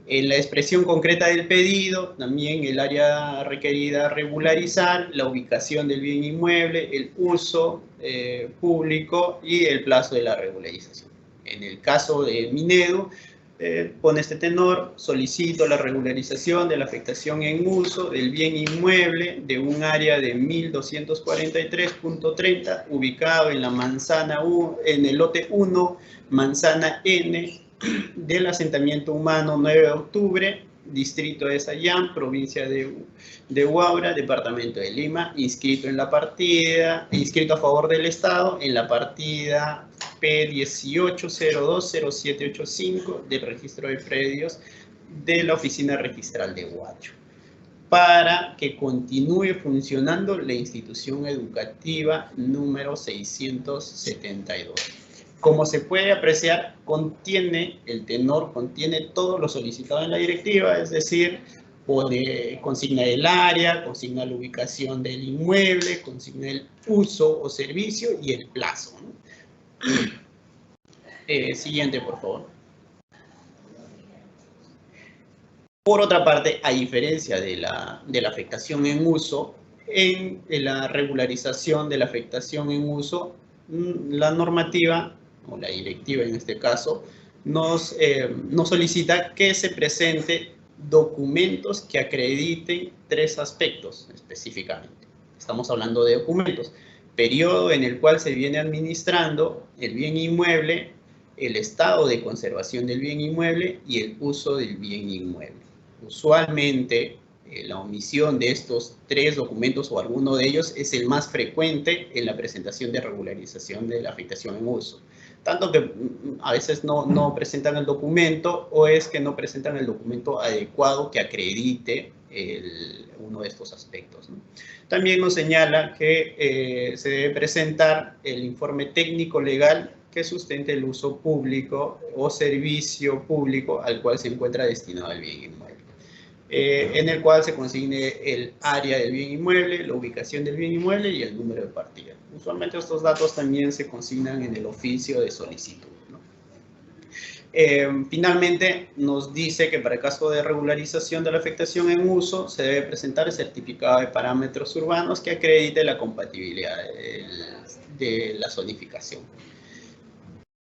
C: En la expresión concreta del pedido, también el área requerida regularizar, la ubicación del bien inmueble, el uso público y el plazo de la regularización. En el caso de Minedu, pone este tenor: solicito la regularización de la afectación en uso del bien inmueble de un área de 1.243.30 ubicado en la manzana U, en el lote 1, manzana N del asentamiento humano 9 de octubre, distrito de Sayán, provincia de Huaura, departamento de Lima, inscrito a favor del Estado en la partida P18020785 del registro de predios de la oficina registral de Huacho, para que continúe funcionando la institución educativa número 672. Como se puede apreciar, el tenor contiene todo lo solicitado en la directiva, es decir, consigna el área, consigna la ubicación del inmueble, consigna el uso o servicio y el plazo, ¿no? Siguiente, por favor. Por otra parte, a diferencia de la afectación en uso, en la regularización de la afectación en uso, la normativa, o la directiva en este caso, nos solicita que se presente documentos que acrediten 3 aspectos específicamente. Estamos hablando de documentos: periodo en el cual se viene administrando el bien inmueble, el estado de conservación del bien inmueble y el uso del bien inmueble. Usualmente, la omisión de estos 3 documentos o alguno de ellos es el más frecuente en la presentación de regularización de la afectación en uso. Tanto que a veces no presentan el documento, o es que no presentan el documento adecuado que acredite uno de estos aspectos, ¿no? También nos señala que se debe presentar el informe técnico legal que sustente el uso público o servicio público al cual se encuentra destinado el bien inmueble, en el cual se consigne el área del bien inmueble, la ubicación del bien inmueble y el número de partida. Usualmente estos datos también se consignan en el oficio de solicitud, ¿no? Finalmente, nos dice que para el caso de regularización de la afectación en uso, se debe presentar el certificado de parámetros urbanos que acredite la compatibilidad de la zonificación.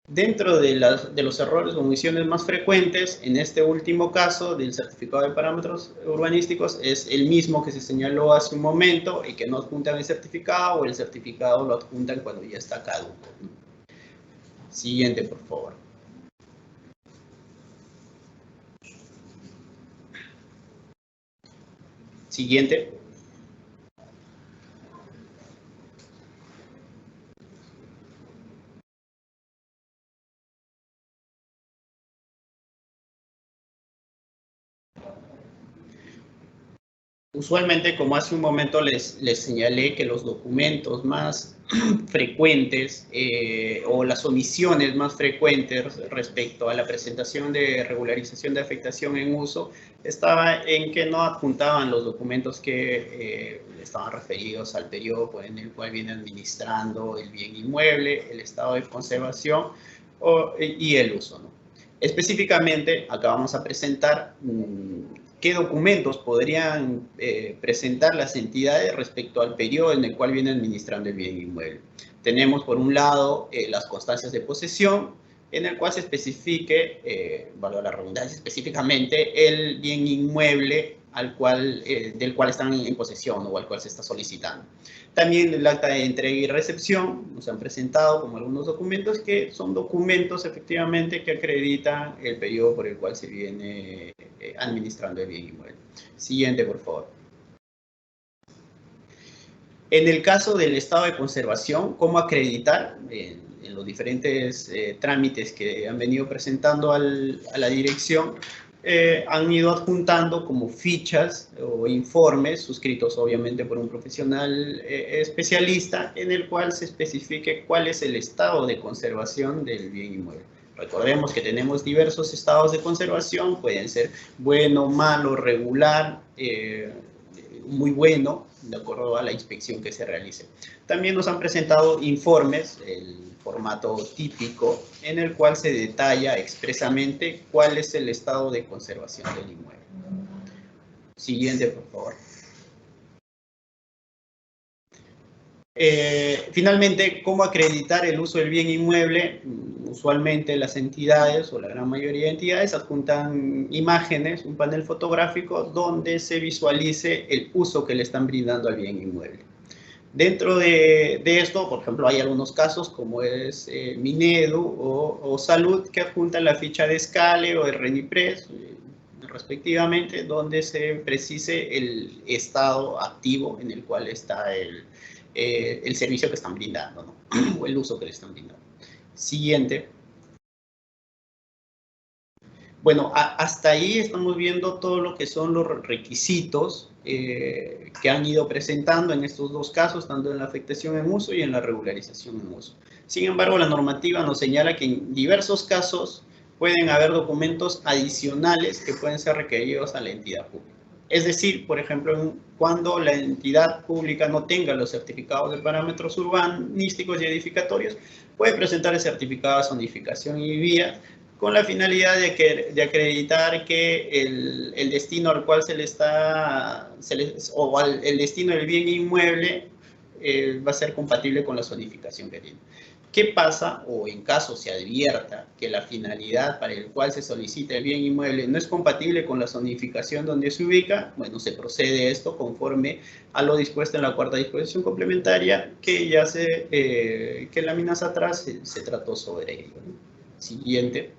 C: Dentro de los errores o omisiones más frecuentes, en este último caso del certificado de parámetros urbanísticos, es el mismo que se señaló hace un momento, y que no adjuntan el certificado, o el certificado lo adjuntan cuando ya está caduco. Siguiente, por favor. Siguiente. Usualmente, como hace un momento les señalé, que los documentos más frecuentes o las omisiones más frecuentes respecto a la presentación de regularización de afectación en uso estaba en que no adjuntaban los documentos que estaban referidos al periodo en el cual viene administrando el bien inmueble, el estado de conservación y el uso, ¿no? Específicamente, acá vamos a presentar ¿Qué documentos podrían presentar las entidades respecto al periodo en el cual viene administrando el bien inmueble? Tenemos, por un lado, las constancias de posesión, en el cual se especifique, valga la redundancia, específicamente el bien inmueble del cual están en posesión o al cual se está solicitando. También el acta de entrega y recepción nos han presentado como algunos documentos que son documentos efectivamente que acreditan el periodo por el cual se viene administrando el bien inmueble. Siguiente, por favor. En el caso del estado de conservación, ¿cómo acreditar en los diferentes trámites que han venido presentando a la dirección? Han ido adjuntando como fichas o informes suscritos obviamente por un profesional especialista en el cual se especifique cuál es el estado de conservación del bien inmueble. Recordemos que tenemos diversos estados de conservación, pueden ser bueno, malo, regular, muy bueno, de acuerdo a la inspección que se realice. También nos han presentado informes, el formato típico, en el cual se detalla expresamente cuál es el estado de conservación del inmueble. Siguiente, por favor. Finalmente, ¿cómo acreditar el uso del bien inmueble? Usualmente las entidades, o la gran mayoría de entidades, adjuntan imágenes, un panel fotográfico, donde se visualice el uso que le están brindando al bien inmueble. Dentro de esto, por ejemplo, hay algunos casos como es Minedu o Salud, que adjuntan la ficha de Scale o RENIPRES, respectivamente, donde se precise el estado activo en el cual está el servicio que están brindando, ¿no? O el uso que le están brindando. Siguiente. Bueno, hasta ahí estamos viendo todo lo que son los requisitos que han ido presentando en estos dos casos, tanto en la afectación en uso y en la regularización en uso. Sin embargo, la normativa nos señala que en diversos casos pueden haber documentos adicionales que pueden ser requeridos a la entidad pública. Es decir, por ejemplo, cuando la entidad pública no tenga los certificados de parámetros urbanísticos y edificatorios, puede presentar el certificado de zonificación y vía con la finalidad de acreditar que el destino al cual el destino del bien inmueble va a ser compatible con la zonificación que tiene. ¿Qué pasa, o en caso se advierta que la finalidad para el cual se solicita el bien inmueble no es compatible con la zonificación donde se ubica? Bueno, se procede a esto conforme a lo dispuesto en la cuarta disposición complementaria que ya que láminas atrás se trató sobre ello, ¿no? Siguiente.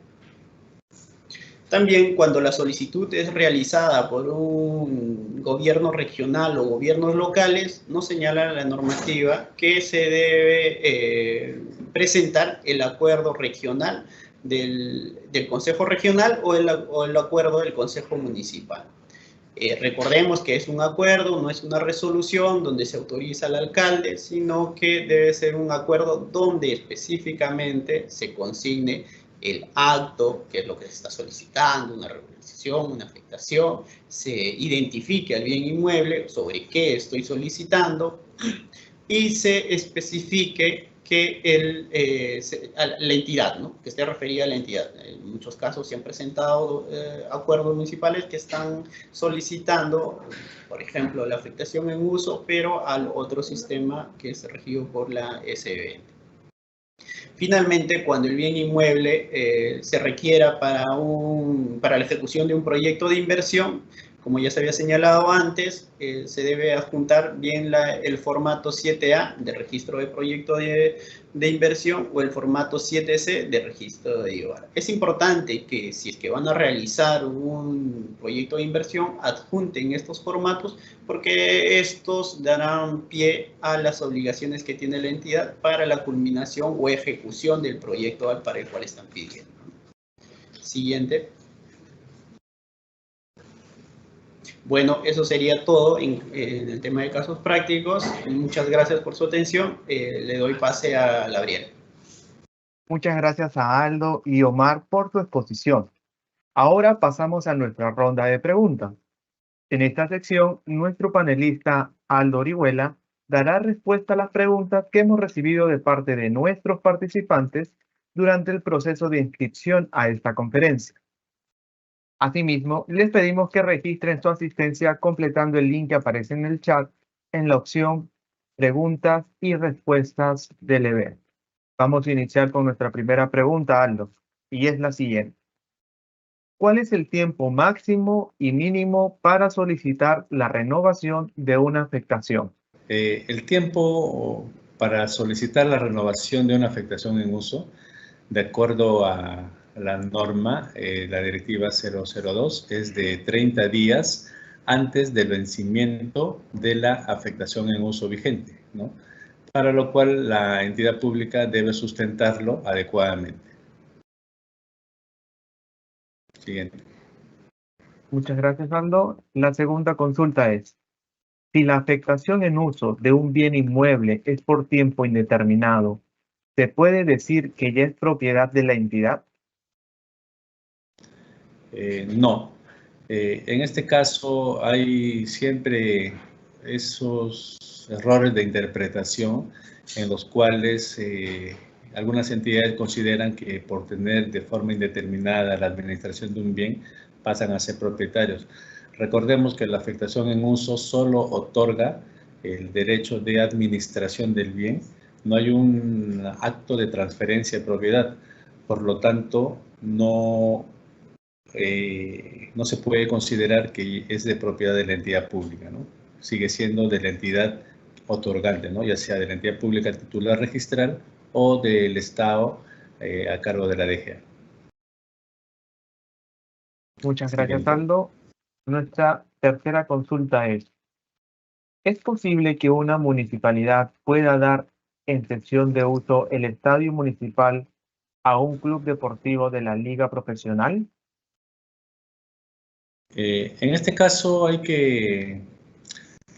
C: También cuando la solicitud es realizada por un gobierno regional o gobiernos locales, nos señala la normativa que se debe presentar el acuerdo regional del Consejo Regional o el acuerdo del Consejo Municipal. Recordemos que es un acuerdo, no es una resolución donde se autoriza al alcalde, sino que debe ser un acuerdo donde específicamente se consigne el acto, que es lo que se está solicitando, una regularización, una afectación, se identifique al bien inmueble sobre qué estoy solicitando y se especifique que la entidad, ¿no?, que esté referida a la entidad. En muchos casos se han presentado acuerdos municipales que están solicitando, por ejemplo, la afectación en uso, pero al otro sistema que es regido por la SBN. Finalmente, cuando el bien inmueble se requiera para la ejecución de un proyecto de inversión, como ya se había señalado antes, se debe adjuntar bien el formato 7A de registro de proyecto de inversión o el formato 7C de registro de IVA. Es importante que si es que van a realizar un proyecto de inversión, adjunten estos formatos porque estos darán pie a las obligaciones que tiene la entidad para la culminación o ejecución del proyecto para el cual están pidiendo. Siguiente. Bueno, eso sería todo en el tema de casos prácticos. Muchas gracias por su atención. Le doy pase a Gabriel.
A: Muchas gracias a Aldo y Omar por su exposición. Ahora pasamos a nuestra ronda de preguntas. En esta sección, nuestro panelista Aldo Orihuela dará respuesta a las preguntas que hemos recibido de parte de nuestros participantes durante el proceso de inscripción a esta conferencia. Asimismo, les pedimos que registren su asistencia completando el link que aparece en el chat en la opción Preguntas y Respuestas del evento. Vamos a iniciar con nuestra primera pregunta, Aldo, y es la siguiente. ¿Cuál es el tiempo máximo y mínimo para solicitar la renovación de una afectación?
B: El tiempo para solicitar la renovación de una afectación en uso, de acuerdo a la norma, la directiva 002, es de 30 días antes del vencimiento de la afectación en uso vigente, ¿no? Para lo cual la entidad pública debe sustentarlo adecuadamente. Siguiente.
A: Muchas gracias, Aldo. La segunda consulta es, si la afectación en uso de un bien inmueble es por tiempo indeterminado, ¿se puede decir que ya es propiedad de la entidad?
B: No. En este caso hay siempre esos errores de interpretación en los cuales algunas entidades consideran que por tener de forma indeterminada la administración de un bien pasan a ser propietarios. Recordemos que la afectación en uso solo otorga el derecho de administración del bien, no hay un acto de transferencia de propiedad, por lo tanto no se puede considerar que es de propiedad de la entidad pública, ¿no? Sigue siendo de la entidad otorgante, ¿no? Ya sea de la entidad pública titular registral o del Estado a cargo de la DGA.
A: Muchas gracias,
B: Siguiente.
A: Aldo. Nuestra tercera consulta ¿es posible que una municipalidad pueda dar en cesión de uso el estadio municipal a un club deportivo de la liga profesional?
B: En este caso hay que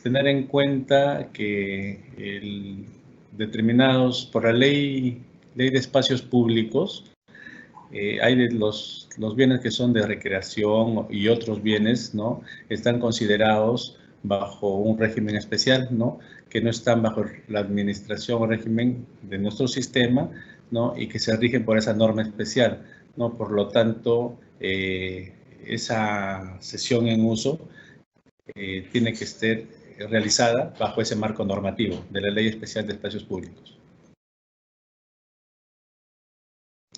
B: tener en cuenta que determinados por la ley de espacios públicos, hay de los bienes que son de recreación y otros bienes, ¿no? Están considerados bajo un régimen especial, ¿no? Que no están bajo la administración o régimen de nuestro sistema, ¿no? Y que se rigen por esa norma especial, ¿no? Por lo tanto, esa cesión en uso tiene que estar realizada bajo ese marco normativo de la Ley Especial de Espacios Públicos.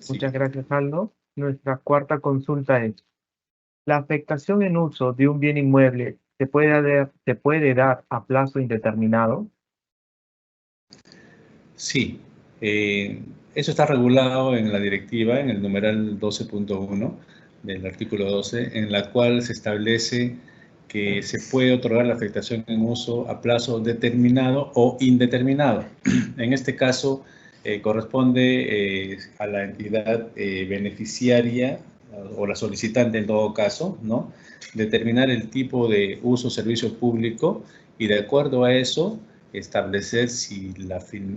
A: Muchas gracias, Aldo. Nuestra cuarta consulta es, ¿la afectación en uso de un bien inmueble se puede dar a plazo indeterminado?
B: Sí, eso está regulado en la directiva, en el numeral 12.1 del artículo 12, en la cual se establece que se puede otorgar la afectación en uso a plazo determinado o indeterminado. En este caso, corresponde a la entidad beneficiaria o la solicitante en todo caso, ¿no? Determinar el tipo de uso o servicio público y de acuerdo a eso, establecer si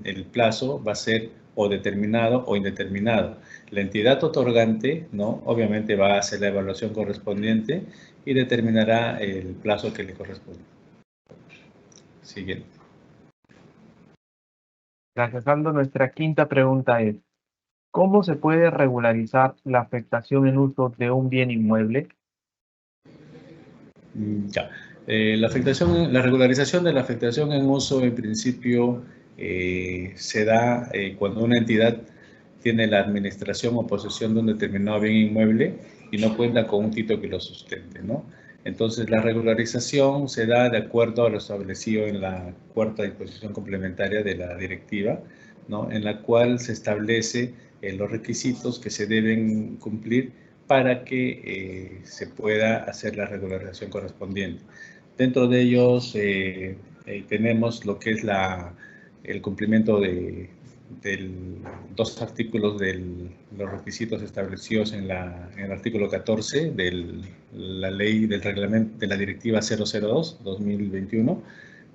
B: el plazo va a ser o determinado o indeterminado. La entidad otorgante, ¿no? Obviamente va a hacer la evaluación correspondiente y determinará el plazo que le corresponde. Siguiente.
A: Gracias, Aldo. Nuestra quinta pregunta es, ¿cómo se puede regularizar la afectación en uso de un bien inmueble?
B: Ya. La regularización de la afectación en uso en principio se da cuando una entidad tiene la administración o posesión de un determinado bien inmueble y no cuenta con un título que lo sustente, ¿no? Entonces, la regularización se da de acuerdo a lo establecido en la cuarta disposición complementaria de la directiva, ¿no? En la cual se establece los requisitos que se deben cumplir para que se pueda hacer la regularización correspondiente. Dentro de ellos tenemos lo que es el cumplimiento de dos artículos de los requisitos establecidos en el artículo 14 de la ley del reglamento de la directiva 002-2021,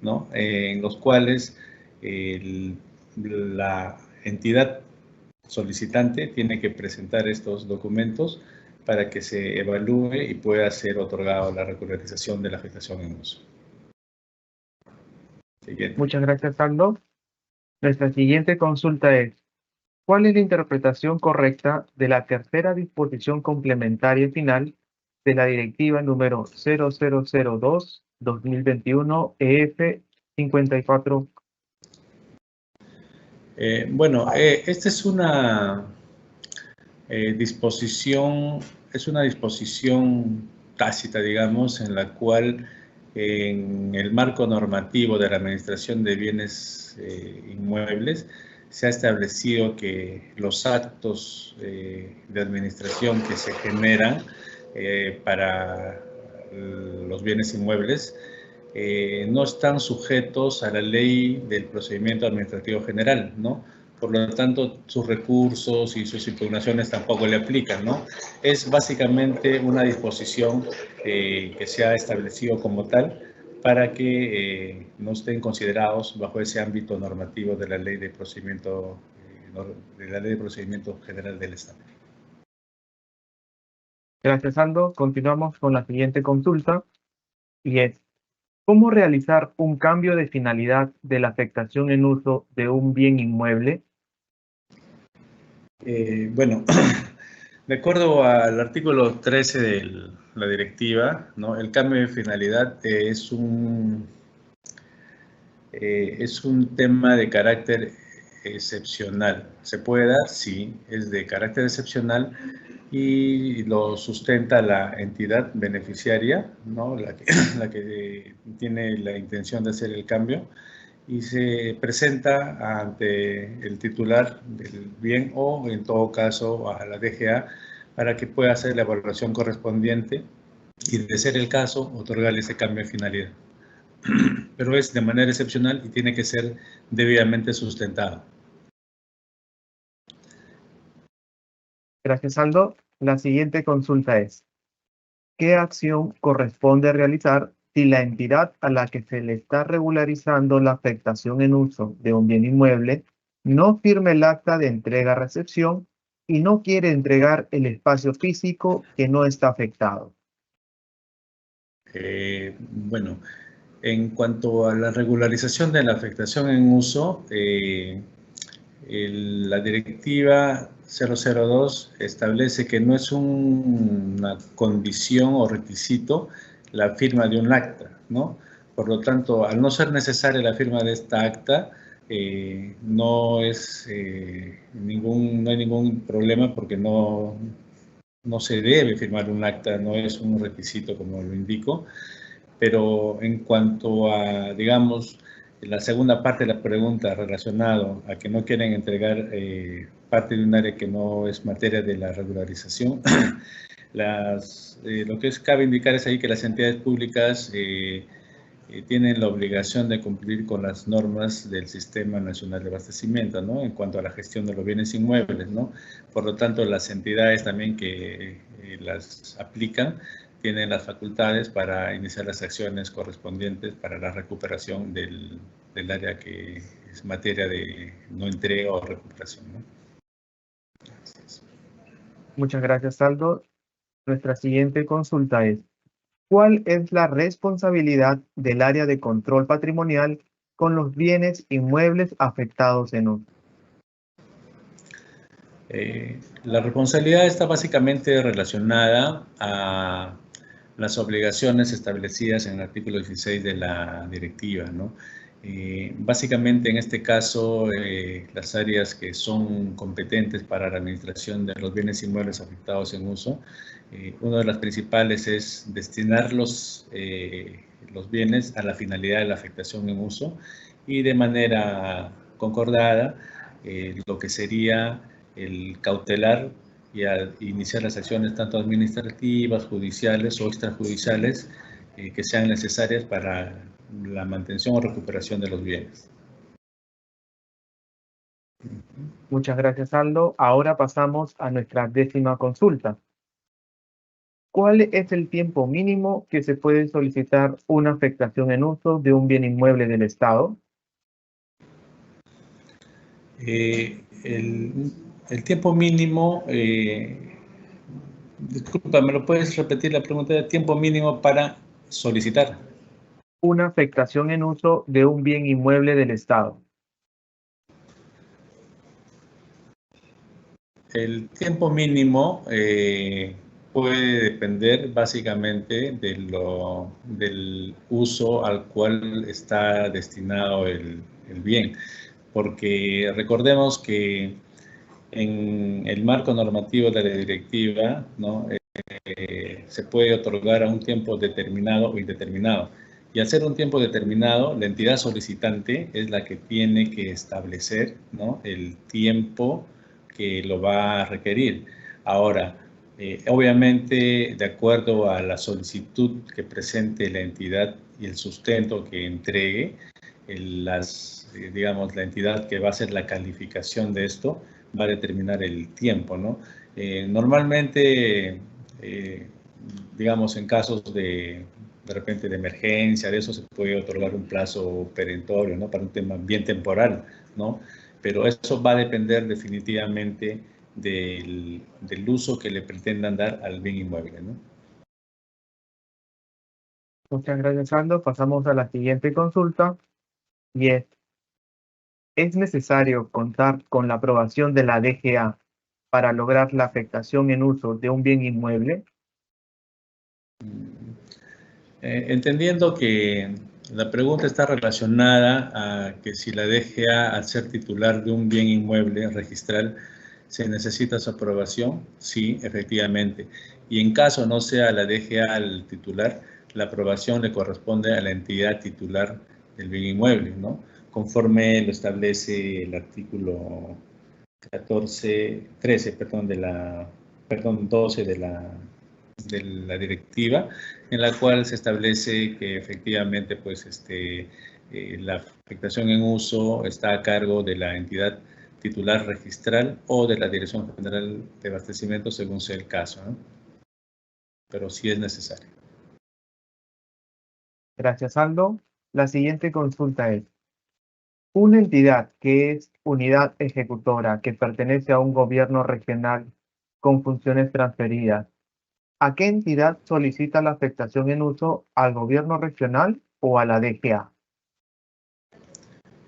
B: ¿no? En los cuales la entidad solicitante tiene que presentar estos documentos para que se evalúe y pueda ser otorgada la regularización de la afectación en uso. Siguiente.
A: Muchas gracias, Aldo. Nuestra siguiente consulta es, ¿cuál es la interpretación correcta de la tercera disposición complementaria final de la directiva número 0002-2021 EF 54.
B: Esta es una disposición tácita, digamos, en la cual en el marco normativo de la Administración de Bienes Inmuebles se ha establecido que los actos de administración que se generan para los bienes inmuebles no están sujetos a la ley del procedimiento administrativo general, ¿no? Por lo tanto, sus recursos y sus impugnaciones tampoco le aplican, ¿no? Es básicamente una disposición que se ha establecido como tal para que no estén considerados bajo ese ámbito normativo de la ley de procedimiento general del Estado.
A: Gracias, Aldo. Continuamos con la siguiente consulta y es: ¿cómo realizar un cambio de finalidad de la afectación en uso de un bien inmueble?
B: De acuerdo al artículo 13 de la directiva, ¿no? El cambio de finalidad es un tema de carácter excepcional. ¿Se puede dar? Sí, es de carácter excepcional y lo sustenta la entidad beneficiaria, ¿no? la que tiene la intención de hacer el cambio, y se presenta ante el titular del bien o, en todo caso, a la DGA para que pueda hacer la evaluación correspondiente y, de ser el caso, otorgarle ese cambio de finalidad. Pero es de manera excepcional y tiene que ser debidamente sustentado.
A: Gracias, Aldo. La siguiente consulta es: ¿qué acción corresponde realizar si la entidad a la que se le está regularizando la afectación en uso de un bien inmueble no firma el acta de entrega-recepción y no quiere entregar el espacio físico que no está afectado?
B: En cuanto a la regularización de la afectación en uso, la directiva 002 establece que no es una condición o requisito la firma de un acta, ¿no? Por lo tanto, al no ser necesaria la firma de esta acta, no hay ningún problema, porque no se debe firmar un acta, no es un requisito como lo indico. Pero en cuanto a, digamos, la segunda parte de la pregunta relacionado a que no quieren entregar parte de un área que no es materia de la regularización, lo que cabe indicar es ahí que las entidades públicas tienen la obligación de cumplir con las normas del Sistema Nacional de Abastecimiento, ¿no? En cuanto a la gestión de los bienes inmuebles, ¿no? Por lo tanto, las entidades también que las aplican tienen las facultades para iniciar las acciones correspondientes para la recuperación del área que es materia de no entrega o recuperación, ¿no? Gracias.
A: Muchas gracias, Aldo. Nuestra siguiente consulta es: ¿cuál es la responsabilidad del área de control patrimonial con los bienes inmuebles afectados en uso?
B: La responsabilidad está básicamente relacionada a las obligaciones establecidas en el artículo 16 de la directiva, ¿no? Básicamente, en este caso, las áreas que son competentes para la administración de los bienes inmuebles afectados en uso, una de las principales es destinar los bienes a la finalidad de la afectación en uso, y de manera concordada lo que sería el cautelar y a iniciar las acciones tanto administrativas, judiciales o extrajudiciales que sean necesarias para la mantención o recuperación de los bienes.
A: Muchas gracias, Aldo. Ahora pasamos a nuestra 10ª consulta. ¿Cuál es el tiempo mínimo que se puede solicitar una afectación en uso de un bien inmueble del Estado?
B: El tiempo mínimo, disculpa, ¿me lo puedes repetir la pregunta? ¿De tiempo mínimo para solicitar
A: una afectación en uso de un bien inmueble del Estado?
B: El tiempo mínimo puede depender básicamente del uso al cual está destinado el bien, porque recordemos que en el marco normativo de la directiva, ¿no? Se puede otorgar a un tiempo determinado o indeterminado. Y al ser un tiempo determinado, la entidad solicitante es la que tiene que establecer, ¿no?, el tiempo que lo va a requerir. Ahora, obviamente, de acuerdo a la solicitud que presente la entidad y el sustento que entregue, digamos, la entidad que va a hacer la calificación de esto va a determinar el tiempo, ¿no? Normalmente, digamos, en casos de repente de emergencia, de eso se puede otorgar un plazo perentorio, ¿no?, para un tema bien temporal, ¿no? Pero eso va a depender definitivamente del uso que le pretendan dar al bien inmueble, ¿no?
A: Muchas gracias, Aldo. Pasamos a la siguiente consulta y ¿es necesario contar con la aprobación de la DGA para lograr la afectación en uso de un bien inmueble?
B: Entendiendo que la pregunta está relacionada a que si la DGA, al ser titular de un bien inmueble registral, se necesita su aprobación, sí, efectivamente. Y en caso no sea la DGA el titular, la aprobación le corresponde a la entidad titular del bien inmueble, ¿no? Conforme lo establece el artículo 13, perdón, 12 de la directiva, en la cual se establece que efectivamente pues, la afectación en uso está a cargo de la entidad titular registral o de la Dirección General de Abastecimiento, según sea el caso, ¿no? Pero sí es necesario.
A: Gracias, Aldo. La siguiente consulta es, una entidad que es unidad ejecutora que pertenece a un gobierno regional con funciones transferidas, ¿a qué entidad solicita la afectación en uso? ¿Al gobierno regional o a la DGA?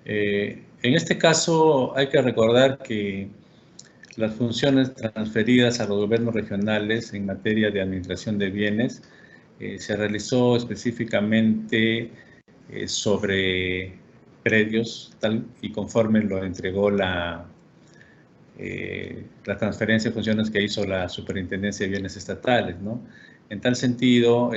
B: En este caso hay que recordar que las funciones transferidas a los gobiernos regionales en materia de administración de bienes se realizó específicamente sobre predios, tal y conforme lo entregó la transferencia de funciones que hizo la Superintendencia de Bienes Estatales, ¿no? En tal sentido,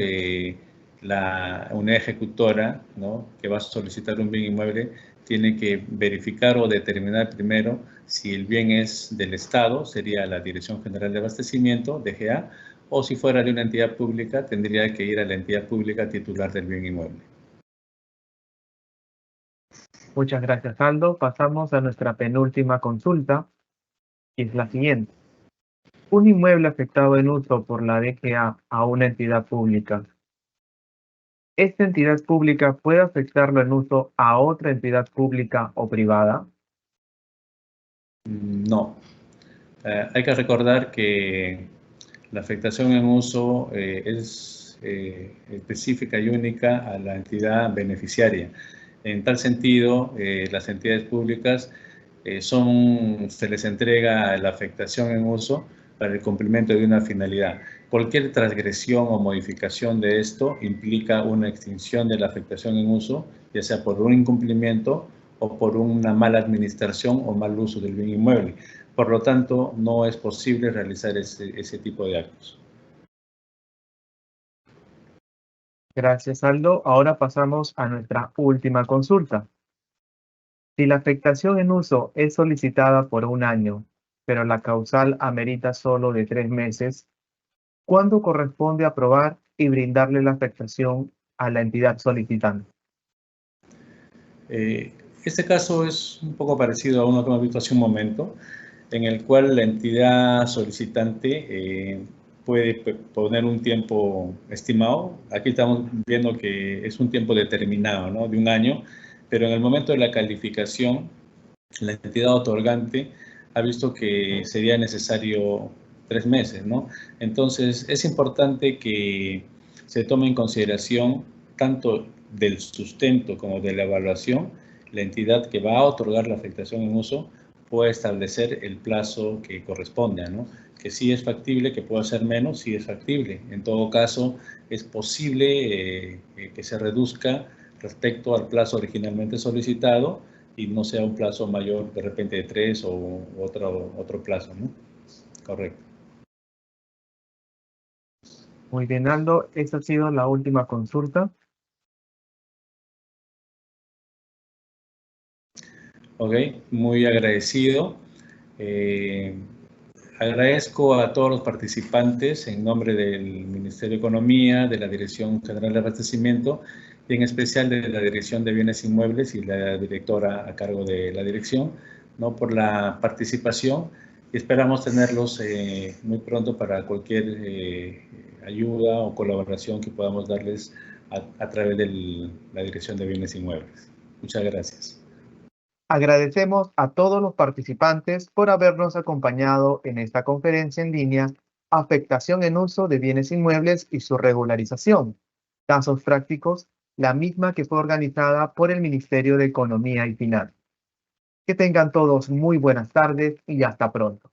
B: la unidad ejecutora, ¿no?, que va a solicitar un bien inmueble tiene que verificar o determinar primero si el bien es del Estado, sería la Dirección General de Abastecimiento, DGA, o si fuera de una entidad pública, tendría que ir a la entidad pública titular del bien inmueble.
A: Muchas gracias, Aldo. Pasamos a nuestra penúltima consulta, y es la siguiente. Un inmueble afectado en uso por la DGA a una entidad pública. ¿Esta entidad pública puede afectarlo en uso a otra entidad pública o privada?
B: No. Hay que recordar que la afectación en uso es específica y única a la entidad beneficiaria. En tal sentido, las entidades públicas se les entrega la afectación en uso para el cumplimiento de una finalidad. Cualquier transgresión o modificación de esto implica una extinción de la afectación en uso, ya sea por un incumplimiento o por una mala administración o mal uso del bien inmueble. Por lo tanto, no es posible realizar ese tipo de actos.
A: Gracias, Aldo. Ahora pasamos a nuestra última consulta. Si la afectación en uso es solicitada por un año, pero la causal amerita solo de 3 meses, ¿cuándo corresponde aprobar y brindarle la afectación a la entidad solicitante?
B: Este caso es un poco parecido a uno que hemos visto hace un momento, en el cual la entidad solicitante puede poner un tiempo estimado. Aquí estamos viendo que es un tiempo determinado, ¿no?, de un año, pero en el momento de la calificación, la entidad otorgante ha visto que sería necesario 3 meses, ¿no? Entonces, es importante que se tome en consideración tanto del sustento como de la evaluación, la entidad que va a otorgar la afectación en uso, pueda establecer el plazo que corresponde, ¿no? Que sí es factible, que pueda ser menos, sí es factible. En todo caso, es posible que se reduzca respecto al plazo originalmente solicitado y no sea un plazo mayor, de repente de 3 o otro plazo, ¿no? Correcto.
A: Muy bien, Aldo. Esta ha sido la última consulta.
B: Ok, muy agradecido. Agradezco a todos los participantes en nombre del Ministerio de Economía, de la Dirección General de Abastecimiento y en especial de la Dirección de Bienes Inmuebles y la directora a cargo de la dirección, ¿no? Por la participación y esperamos tenerlos muy pronto para cualquier ayuda o colaboración que podamos darles a través de la Dirección de Bienes Inmuebles. Muchas gracias.
A: Agradecemos a todos los participantes por habernos acompañado en esta conferencia en línea Afectación en uso de bienes inmuebles y su regularización. Casos prácticos, la misma que fue organizada por el Ministerio de Economía y Finanzas. Que tengan todos muy buenas tardes y hasta pronto.